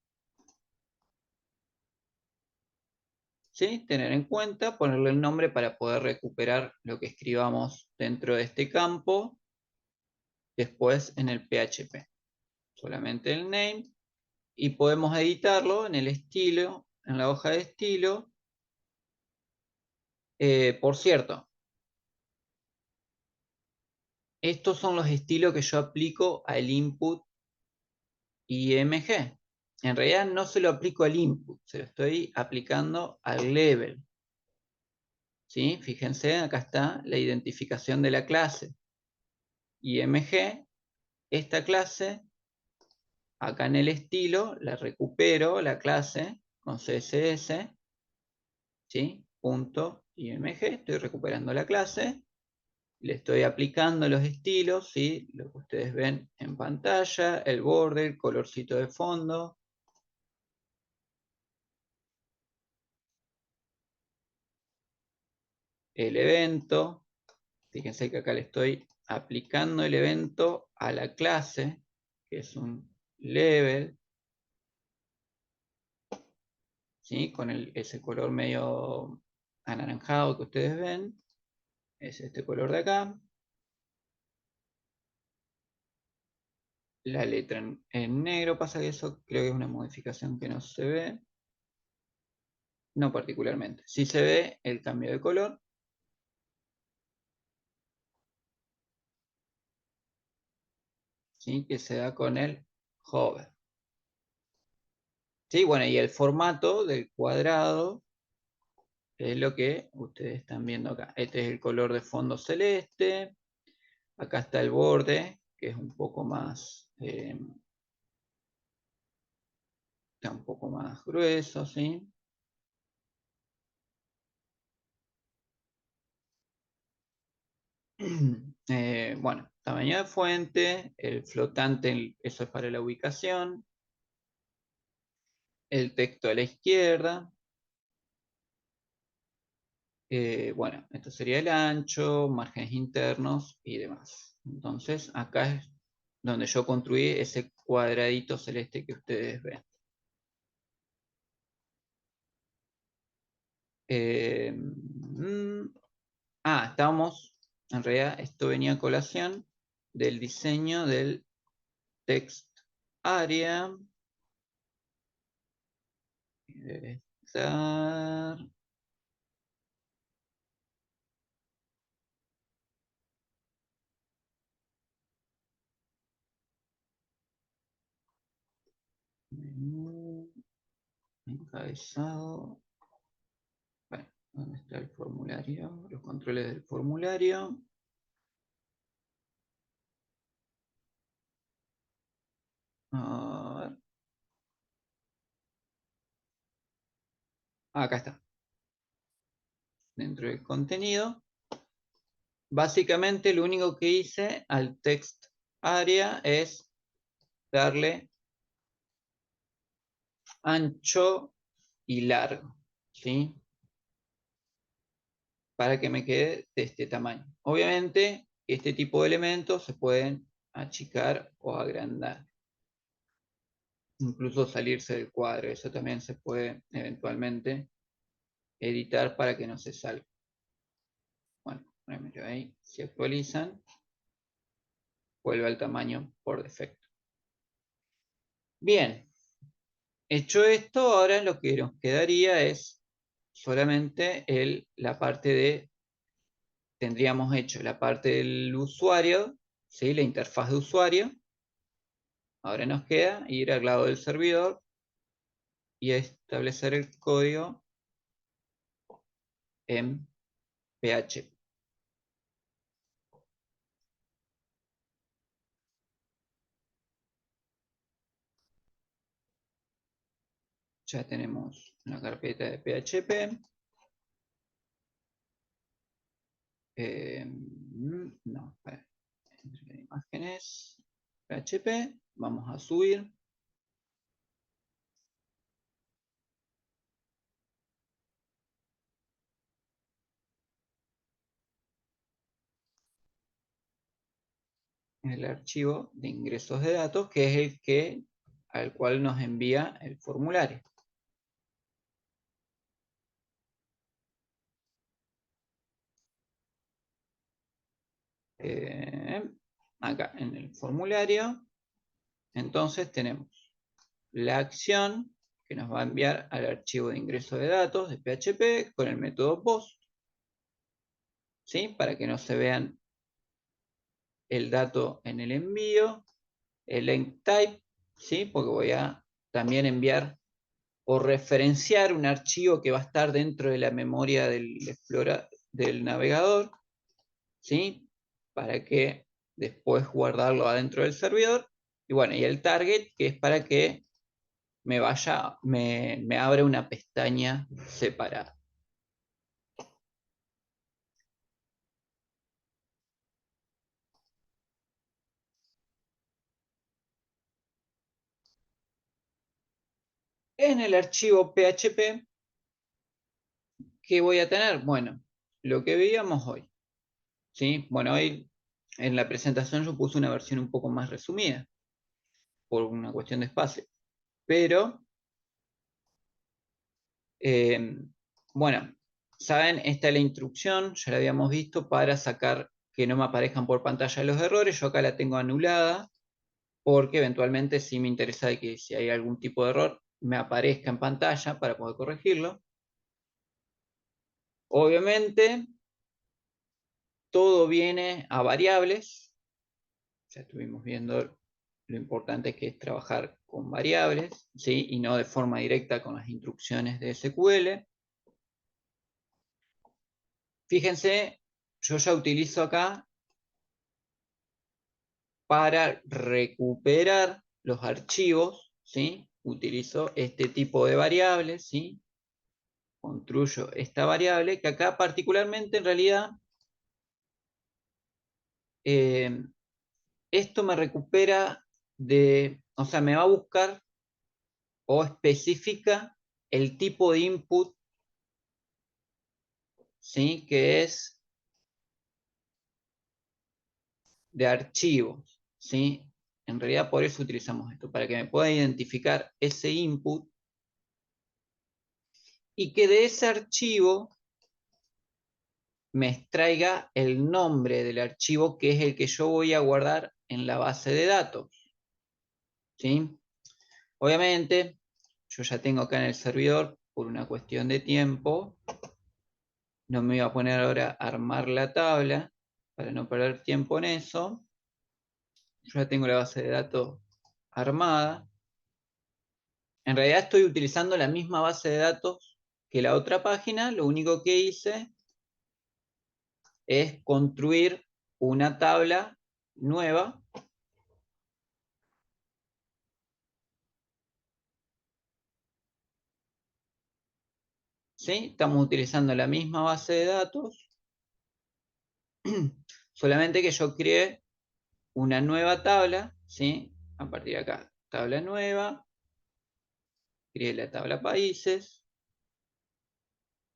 ¿Sí? Tener en cuenta, ponerle el nombre para poder recuperar lo que escribamos dentro de este campo después en el PHP. Solamente el name. Y podemos editarlo en el estilo, en la hoja de estilo. Por cierto, estos son los estilos que yo aplico al input IMG. En realidad no se lo aplico al input, se lo estoy aplicando al level. ¿Sí? Fíjense, acá está la identificación de la clase IMG. Esta clase, acá en el estilo, la recupero, la clase, con CSS, ¿sí? Punto IMG, estoy recuperando la clase. Le estoy aplicando los estilos, ¿sí? Lo que ustedes ven en pantalla, el borde, el colorcito de fondo. El evento. Fíjense que acá le estoy aplicando el evento a la clase, que es un level, ¿sí? Con ese color medio anaranjado que ustedes ven. Es este color de acá. La letra en negro, pasa que eso creo que es una modificación que no se ve. No particularmente. Sí se ve el cambio de color. ¿Sí? Que se da con el hover. ¿Sí? Bueno, y el formato del cuadrado es lo que ustedes están viendo acá. Este es el color de fondo celeste. Acá está el borde, que es un poco más, está un poco más grueso, ¿sí? Bueno, tamaño de fuente, el flotante, eso es para la ubicación, el texto a la izquierda. Bueno, esto sería el ancho, márgenes internos y demás. Entonces, acá es donde yo construí ese cuadradito celeste que ustedes ven. Estábamos, en realidad esto venía a colación del diseño del text area. Debe estar. Menú, encabezado. Bueno, ¿dónde está el formulario? Los controles del formulario. A ver. Acá está. Dentro del contenido. Básicamente lo único que hice al text area es darle ancho y largo, ¿sí? Para que me quede de este tamaño. Obviamente, este tipo de elementos se pueden achicar o agrandar. Incluso salirse del cuadro. Eso también se puede eventualmente editar para que no se salga. Bueno, ahí, si actualizan, vuelve al tamaño por defecto. Bien, hecho esto, ahora lo que nos quedaría es solamente la parte de, tendríamos hecho la parte del usuario, ¿sí? La interfaz de usuario. Ahora nos queda ir al lado del servidor y establecer el código en PHP. Ya tenemos una carpeta de PHP. No, imágenes, PHP, vamos a subir. El archivo de ingresos de datos, que es el que al cual nos envía el formulario. Acá en el formulario, entonces tenemos la acción que nos va a enviar al archivo de ingreso de datos de PHP con el método POST, ¿sí? Para que no se vean el dato en el envío, el link type, ¿sí? Porque voy a también enviar o referenciar un archivo que va a estar dentro de la memoria del navegador, ¿sí? Para que después guardarlo adentro del servidor. Y bueno, y el target, que es para que me abra una pestaña separada. En el archivo PHP, ¿qué voy a tener? Bueno, lo que veíamos hoy, ¿sí? Bueno, hoy en la presentación yo puse una versión un poco más resumida, por una cuestión de espacio. Pero, bueno, saben, esta es la instrucción, ya la habíamos visto, para sacar que no me aparezcan por pantalla los errores. Yo acá la tengo anulada, porque eventualmente sí me interesa de que si hay algún tipo de error, me aparezca en pantalla para poder corregirlo. Obviamente, todo viene a variables. Ya estuvimos viendo lo importante que es trabajar con variables, ¿sí? Y no de forma directa con las instrucciones de SQL. Fíjense, yo ya utilizo acá para recuperar los archivos, ¿sí? Utilizo este tipo de variables, ¿sí? Construyo esta variable, que acá particularmente en realidad esto me recupera o sea, me va a buscar o especifica el tipo de input, ¿sí? Que es de archivos, ¿sí? En realidad por eso utilizamos esto, para que me pueda identificar ese input y que de ese archivo me extraiga el nombre del archivo, que es el que yo voy a guardar en la base de datos, ¿sí? Obviamente, yo ya tengo acá en el servidor, por una cuestión de tiempo, no me voy a poner ahora a armar la tabla, para no perder tiempo en eso. Yo ya tengo la base de datos armada. En realidad estoy utilizando la misma base de datos que la otra página, lo único que hice es construir una tabla nueva. ¿Sí? Estamos utilizando la misma base de datos, solamente que yo creé una nueva tabla, ¿sí? A partir de acá, tabla nueva, creé la tabla países.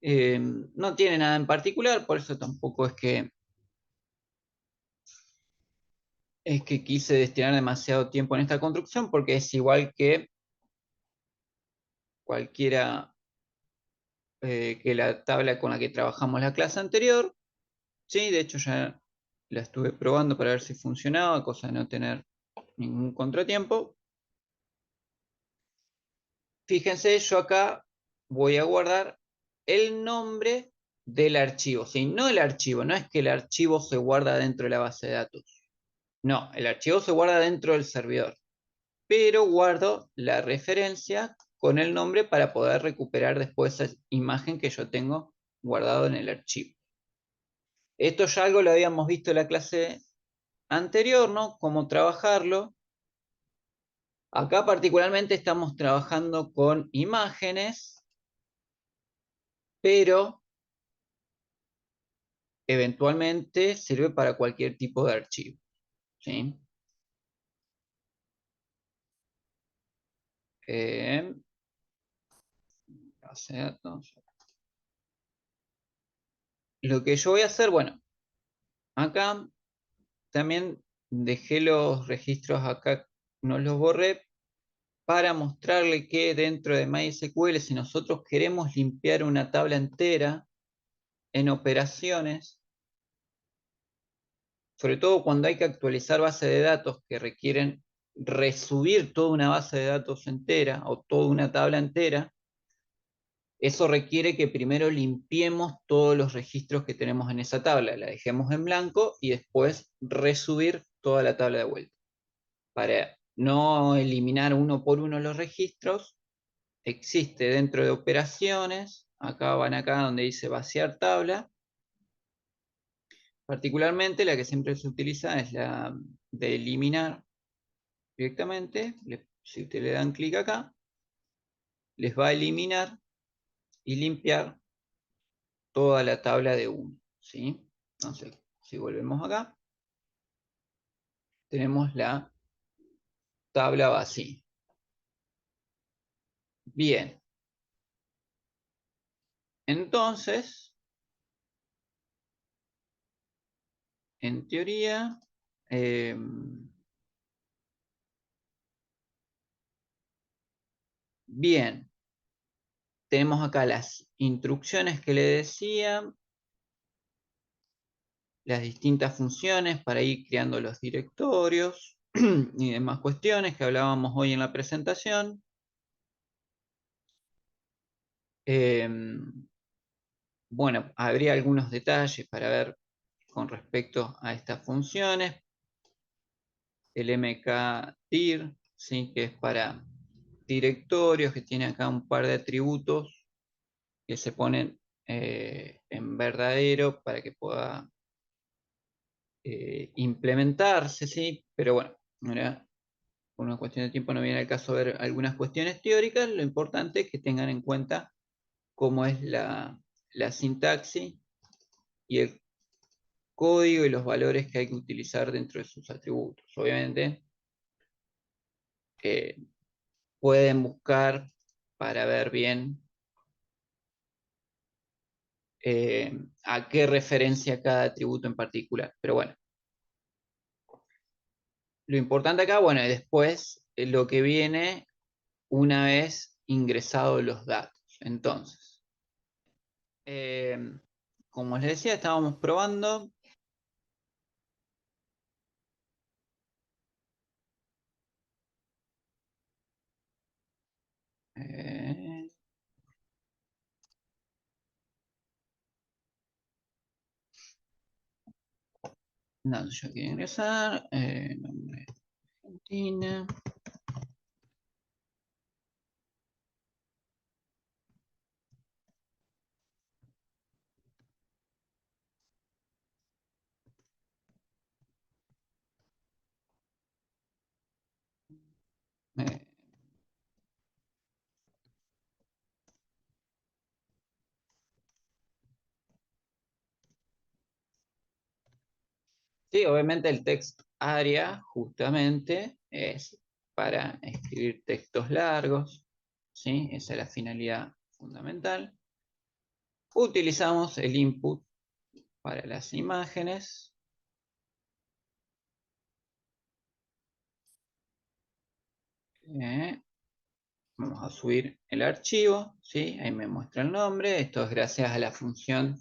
No tiene nada en particular, por eso tampoco es que quise destinar demasiado tiempo en esta construcción, porque es igual que cualquiera, que la tabla con la que trabajamos la clase anterior. Sí, de hecho ya la estuve probando para ver si funcionaba, cosa de no tener ningún contratiempo. Fíjense, yo acá voy a guardar el nombre del archivo, ¿sí? No el archivo, no es que el archivo se guarda dentro de la base de datos. No, el archivo se guarda dentro del servidor, pero guardo la referencia con el nombre para poder recuperar después esa imagen que yo tengo guardado en el archivo. Esto ya algo lo habíamos visto en la clase anterior, ¿no? Cómo trabajarlo. Acá particularmente estamos trabajando con imágenes, pero eventualmente sirve para cualquier tipo de archivo, ¿sí? Base de datos. Lo que yo voy a hacer, bueno, acá también dejé los registros acá, no los borré, para mostrarle que dentro de MySQL, si nosotros queremos limpiar una tabla entera en operaciones, sobre todo cuando hay que actualizar bases de datos que requieren resubir toda una base de datos entera o toda una tabla entera, eso requiere que primero limpiemos todos los registros que tenemos en esa tabla, la dejemos en blanco y después resubir toda la tabla de vuelta. Para no eliminar uno por uno los registros, existe dentro de operaciones, acá van acá donde dice vaciar tabla, particularmente la que siempre se utiliza es la de eliminar directamente. Si ustedes le dan clic acá, les va a eliminar y limpiar toda la tabla de uno, ¿sí? Entonces, si volvemos acá, tenemos la tabla vacía. Bien, entonces, en teoría, eh, bien, tenemos acá las instrucciones que le decía, las distintas funciones para ir creando los directorios y demás cuestiones que hablábamos hoy en la presentación. Bueno, habría algunos detalles para ver con respecto a estas funciones. El mkdir, ¿sí? Que es para directorios, que tiene acá un par de atributos que se ponen en verdadero para que pueda implementarse, ¿sí? Pero bueno, ahora, por una cuestión de tiempo no viene al caso ver algunas cuestiones teóricas. Lo importante es que tengan en cuenta cómo es la sintaxis y el código y los valores que hay que utilizar dentro de sus atributos. Obviamente, eh, pueden buscar para ver bien a qué referencia cada atributo en particular. Pero bueno, lo importante acá, bueno, y después lo que viene una vez ingresados los datos. Entonces, eh, como les decía, estábamos probando. Eh, no, yo quiero ingresar. Nombre Argentina. Eh, sí, obviamente el text area justamente es para escribir textos largos. ¿Sí? Esa es la finalidad fundamental. Utilizamos el input para las imágenes. Vamos a subir el archivo, ¿sí? Ahí me muestra el nombre. Esto es gracias a la función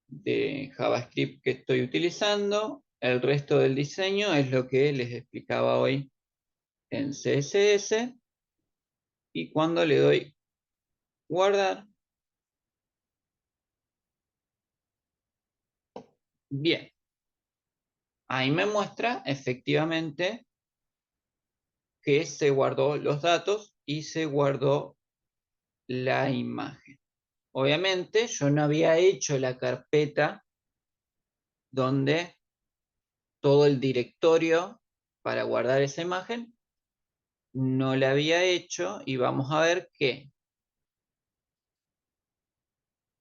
de JavaScript que estoy utilizando. El resto del diseño es lo que les explicaba hoy en CSS. Y cuando le doy guardar, bien, ahí me muestra efectivamente que se guardó los datos y se guardó la imagen. Obviamente yo no había hecho la carpeta donde todo el directorio para guardar esa imagen no la había hecho, y vamos a ver que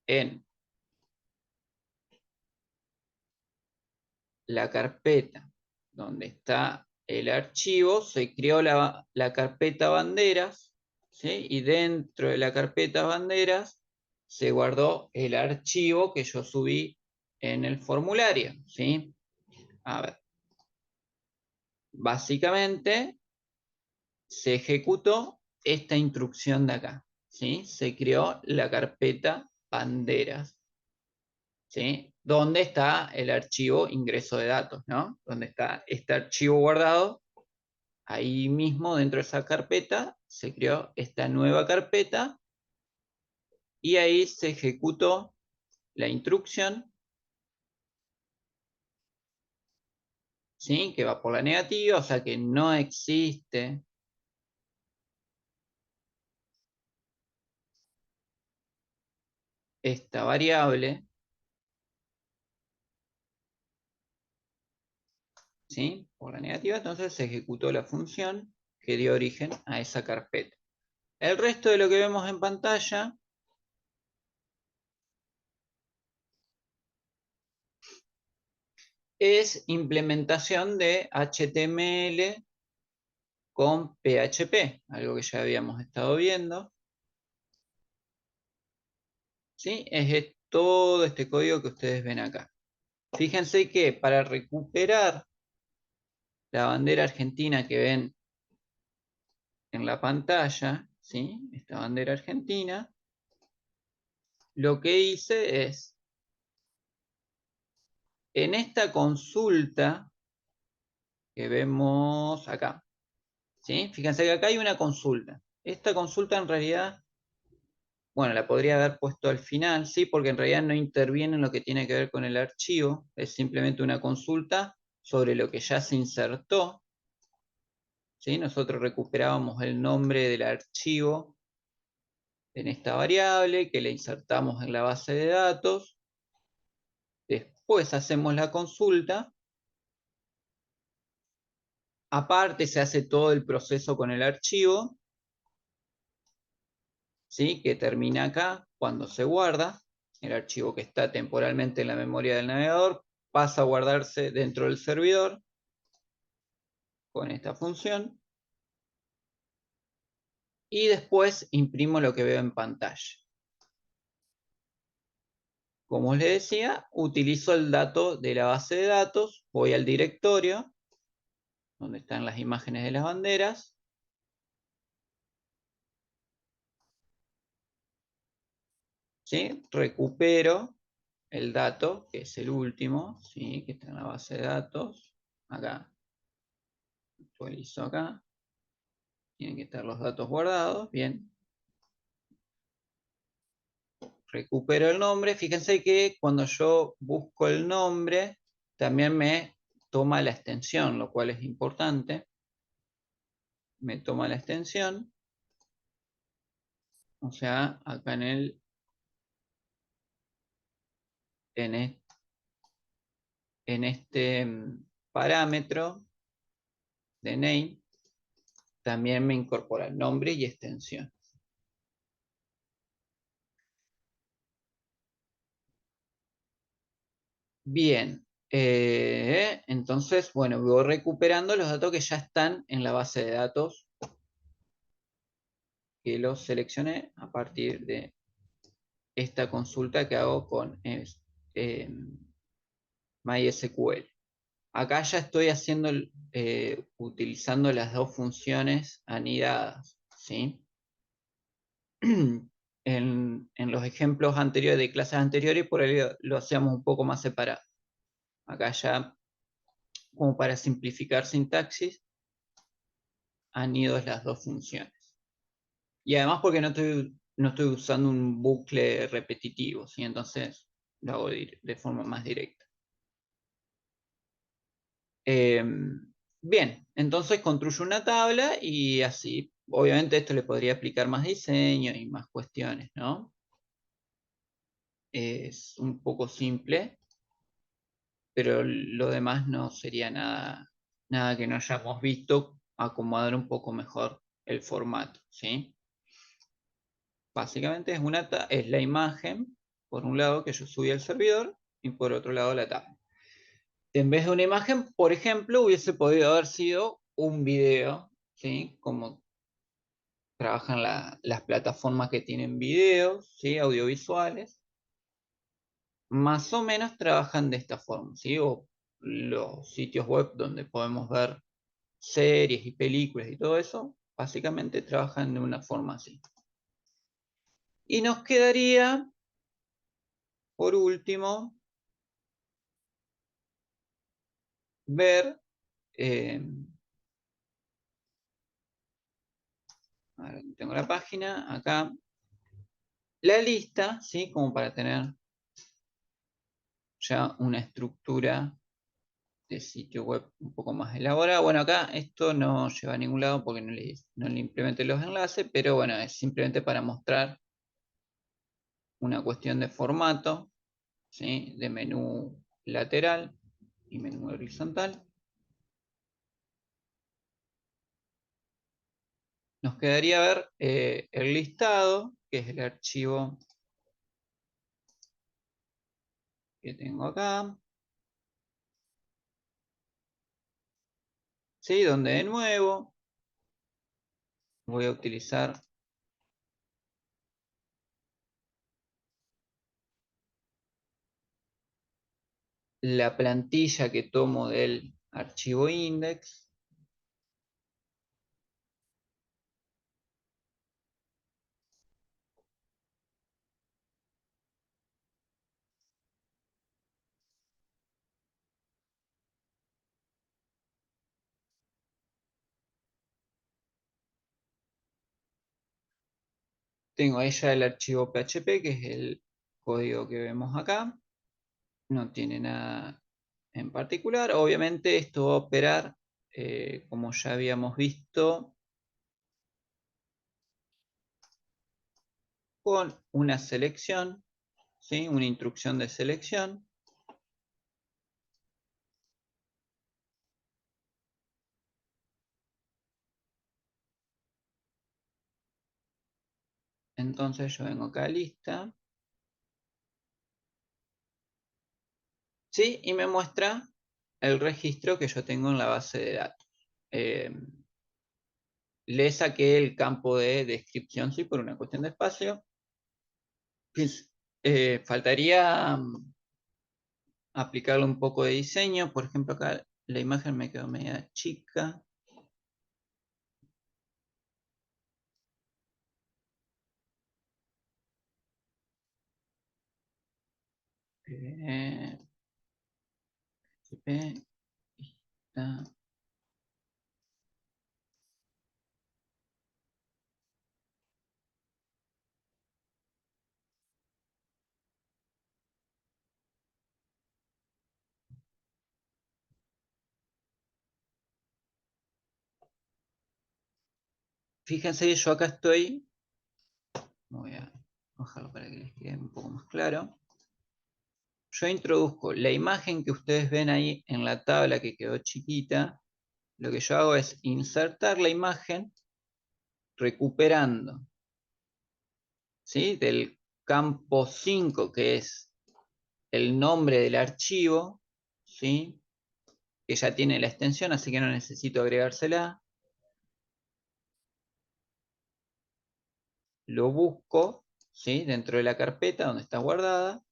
en la carpeta donde está el archivo se creó la carpeta banderas, ¿sí? Y dentro de la carpeta banderas se guardó el archivo que yo subí en el formulario, ¿sí? A ver, básicamente se ejecutó esta instrucción de acá, ¿sí? Se creó la carpeta banderas, ¿sí? Donde está el archivo ingreso de datos, ¿no? Donde está este archivo guardado, ahí mismo dentro de esa carpeta se creó esta nueva carpeta y ahí se ejecutó la instrucción, ¿sí? Que va por la negativa, o sea que no existe esta variable, ¿sí? Por la negativa, entonces se ejecutó la función que dio origen a esa carpeta. El resto de lo que vemos en pantalla es implementación de HTML con PHP, algo que ya habíamos estado viendo, ¿sí? Es todo este código que ustedes ven acá. Fíjense que para recuperar la bandera argentina que ven en la pantalla, ¿sí? Esta bandera argentina, lo que hice es, en esta consulta que vemos acá, ¿sí? Fíjense que acá hay una consulta. Esta consulta en realidad, bueno, la podría haber puesto al final, ¿sí? Porque en realidad no interviene en lo que tiene que ver con el archivo, es simplemente una consulta sobre lo que ya se insertó, ¿sí? Nosotros recuperábamos el nombre del archivo en esta variable, que le insertamos en la base de datos, después hacemos la consulta, aparte se hace todo el proceso con el archivo, ¿sí? Que termina acá cuando se guarda, el archivo que está temporalmente en la memoria del navegador pasa a guardarse dentro del servidor con esta función, y después imprimo lo que veo en pantalla. Como les decía, utilizo el dato de la base de datos, voy al directorio donde están las imágenes de las banderas, ¿sí? Recupero el dato, que es el último, ¿sí? Que está en la base de datos, acá, actualizo acá, tienen que estar los datos guardados, bien. Recupero el nombre, fíjense que cuando yo busco el nombre, también me toma la extensión, lo cual es importante. Me toma la extensión, o sea, acá en, en este parámetro de name, también me incorpora el nombre y extensión. Bien, entonces, bueno, voy recuperando los datos que ya están en la base de datos, que los seleccioné a partir de esta consulta que hago con MySQL. Acá ya estoy haciendo, utilizando las dos funciones anidadas, ¿sí? En los ejemplos anteriores, de clases anteriores, por ahí lo hacíamos un poco más separado. Acá ya, como para simplificar sintaxis, anido las dos funciones. Y además porque no estoy usando un bucle repetitivo, ¿sí? Entonces lo hago de forma más directa. Bien, entonces construyo una tabla y así. Obviamente esto le podría aplicar más diseño y más cuestiones, ¿no? Es un poco simple, pero lo demás no sería nada que no hayamos visto, acomodar un poco mejor el formato, ¿sí? Básicamente es la imagen, por un lado, que yo subí al servidor, y por otro lado la tabla. En vez de una imagen, por ejemplo, hubiese podido haber sido un video, ¿sí? Como trabajan las plataformas que tienen videos, ¿sí? Audiovisuales, más o menos trabajan de esta forma, ¿sí? O los sitios web donde podemos ver series y películas y todo eso, básicamente trabajan de una forma así. Y nos quedaría, por último, ver, eh, a ver, tengo la página acá, la lista, ¿sí? Como para tener ya una estructura de sitio web un poco más elaborada. Bueno, acá esto no lleva a ningún lado porque no le implementé los enlaces, pero bueno, es simplemente para mostrar una cuestión de formato, ¿sí? De menú lateral y menú horizontal. Nos quedaría ver el listado, que es el archivo que tengo acá, ¿sí? Donde de nuevo voy a utilizar la plantilla que tomo del archivo index. Tengo ahí ya el archivo PHP, que es el código que vemos acá. No tiene nada en particular. Obviamente esto va a operar, como ya habíamos visto, con una selección, ¿sí? Una instrucción de selección. Entonces yo vengo acá a lista, ¿sí? Y me muestra el registro que yo tengo en la base de datos. Le saqué el campo de descripción, sí, por una cuestión de espacio. Faltaría aplicarle un poco de diseño. Por ejemplo, acá la imagen me quedó media chica. Eh, está. Fíjense, yo acá estoy. Voy a bajarlo para que les quede un poco más claro. Yo introduzco la imagen que ustedes ven ahí en la tabla que quedó chiquita. Lo que yo hago es insertar la imagen recuperando, ¿sí? Del campo 5, que es el nombre del archivo, ¿sí? Que ya tiene la extensión, así que no necesito agregársela. Lo busco, ¿sí? Dentro de la carpeta donde está guardada,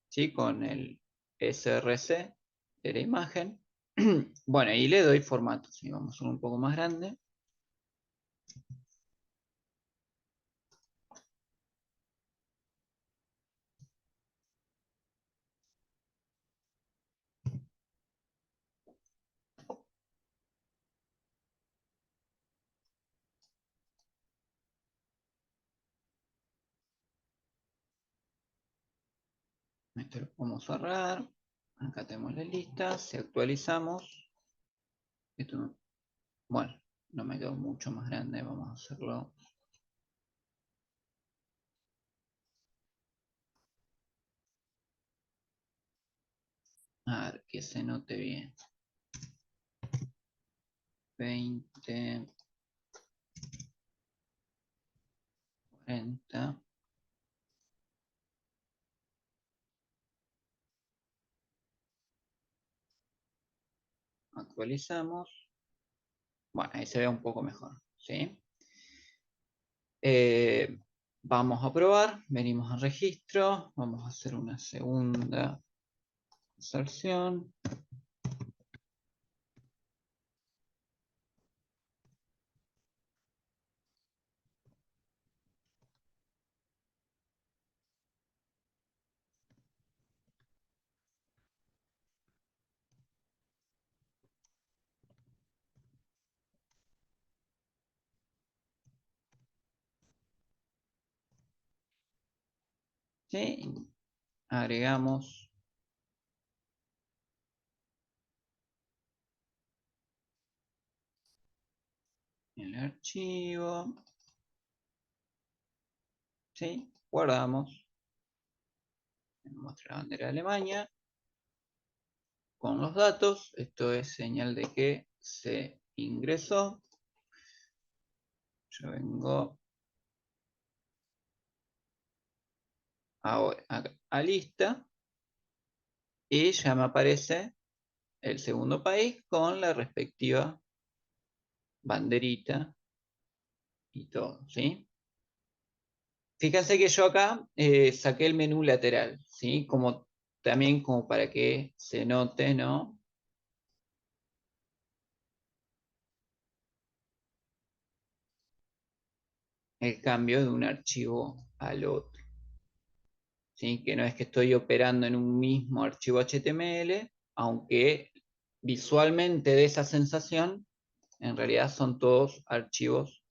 ¿sí? Con el src de la imagen. Bueno, y le doy formato, ¿sí? Vamos a hacerlo un poco más grande. Esto lo podemos cerrar. Acá tenemos la lista. Si actualizamos, esto bueno, no me quedó mucho más grande. Vamos a hacerlo. A ver, que se note bien. 20, 40. Actualizamos. Bueno, ahí se ve un poco mejor, ¿sí? Vamos a probar, venimos al registro, vamos a hacer una segunda inserción. ¿Sí? Agregamos el archivo, ¿sí? Guardamos, muestra la bandera de Alemania con los datos. Esto es señal de que se ingresó. Yo vengo ahora a lista y ya me aparece el segundo país con la respectiva banderita y todo, ¿sí? Fíjense que yo acá saqué el menú lateral, ¿sí? Como, también como para que se note, ¿no? El cambio de un archivo al otro, ¿sí? Que no es que estoy operando en un mismo archivo HTML, aunque visualmente de esa sensación, en realidad son todos archivos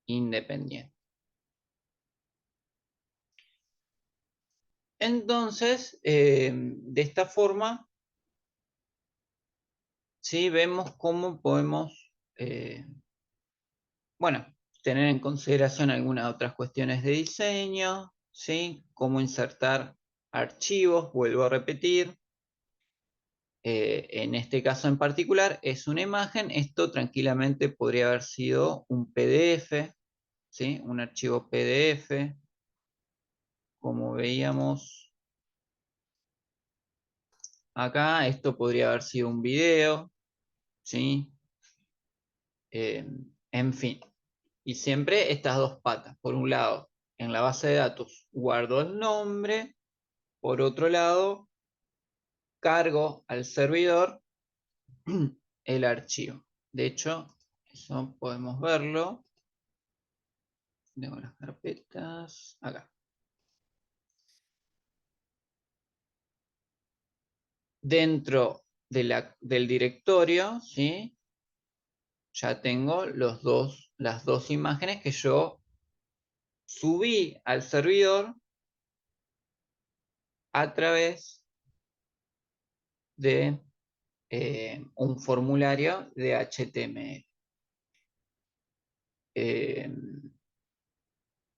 independientes. Entonces, de esta forma, sí vemos cómo podemos, bueno, tener en consideración algunas otras cuestiones de diseño, ¿sí? Cómo insertar archivos, vuelvo a repetir. En este caso en particular es una imagen, esto tranquilamente podría haber sido un PDF, ¿sí? Un archivo PDF, como veíamos acá, esto podría haber sido un video, ¿sí? En fin, y siempre estas dos patas. Por un lado, en la base de datos guardo el nombre, por otro lado, cargo al servidor el archivo. De hecho, eso podemos verlo. Tengo las carpetas acá. Dentro del directorio, ¿sí? Ya tengo las dos imágenes que yo subí al servidor a través de un formulario de HTML.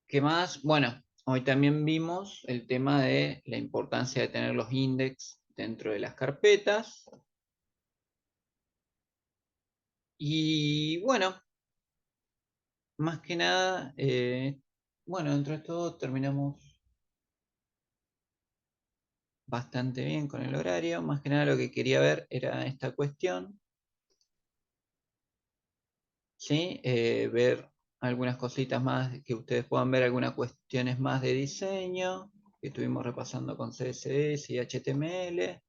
¿Qué más? Bueno, hoy también vimos el tema de la importancia de tener los index dentro de las carpetas. Y bueno, más que nada, bueno, dentro de todo terminamos bastante bien con el horario. Más que nada lo que quería ver era esta cuestión, ¿sí? Ver algunas cositas más, que ustedes puedan ver algunas cuestiones más de diseño, que estuvimos repasando con CSS y HTML.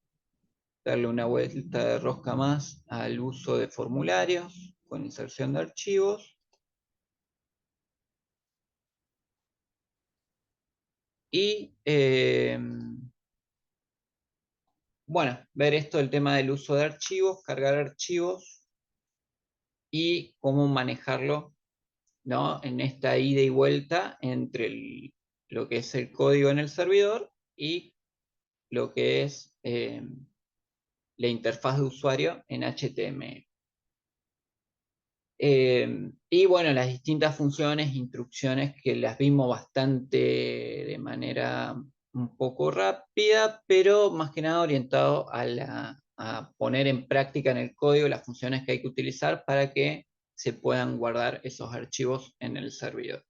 Darle una vuelta de rosca más al uso de formularios con inserción de archivos. Y bueno, ver esto, el tema del uso de archivos, cargar archivos y cómo manejarlo, ¿no? En esta ida y vuelta entre lo que es el código en el servidor y lo que es la interfaz de usuario en HTML. Y bueno, las distintas funciones, instrucciones que las vimos bastante de manera un poco rápida, pero más que nada orientado a poner en práctica en el código las funciones que hay que utilizar para que se puedan guardar esos archivos en el servidor.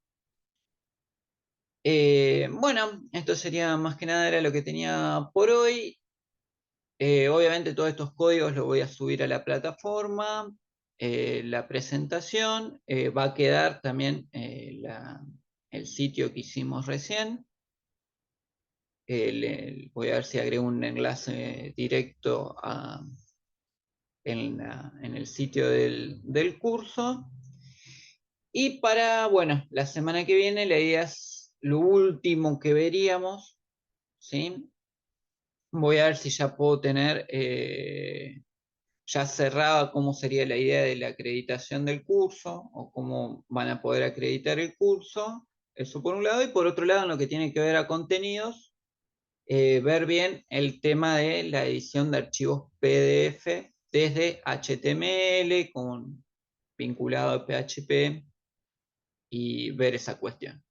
Bueno, esto sería más que nada era lo que tenía por hoy. Obviamente todos estos códigos los voy a subir a la plataforma. La presentación va a quedar también el sitio que hicimos recién. Voy a ver si agrego un enlace directo en el sitio del curso. Y para, bueno, la semana que viene la idea es lo último que veríamos, ¿sí? Voy a ver si ya puedo tener ya cerrada cómo sería la idea de la acreditación del curso o cómo van a poder acreditar el curso. Eso por un lado. Y por otro lado, en lo que tiene que ver a contenidos, ver bien el tema de la edición de archivos PDF desde HTML vinculado a PHP y ver esa cuestión.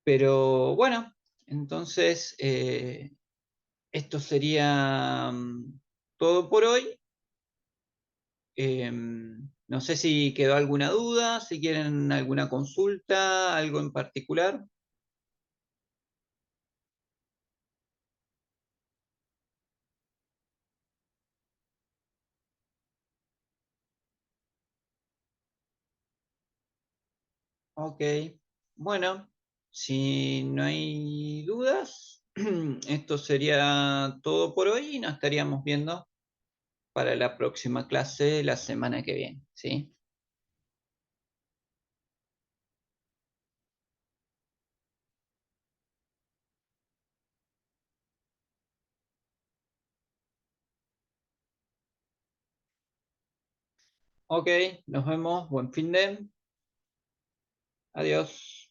Pero bueno, entonces esto sería todo por hoy. No sé si quedó alguna duda, si quieren alguna consulta, algo en particular. Ok, bueno, si no hay dudas, esto sería todo por hoy y nos estaríamos viendo para la próxima clase la semana que viene, ¿sí? Ok, nos vemos, buen fin de, adiós.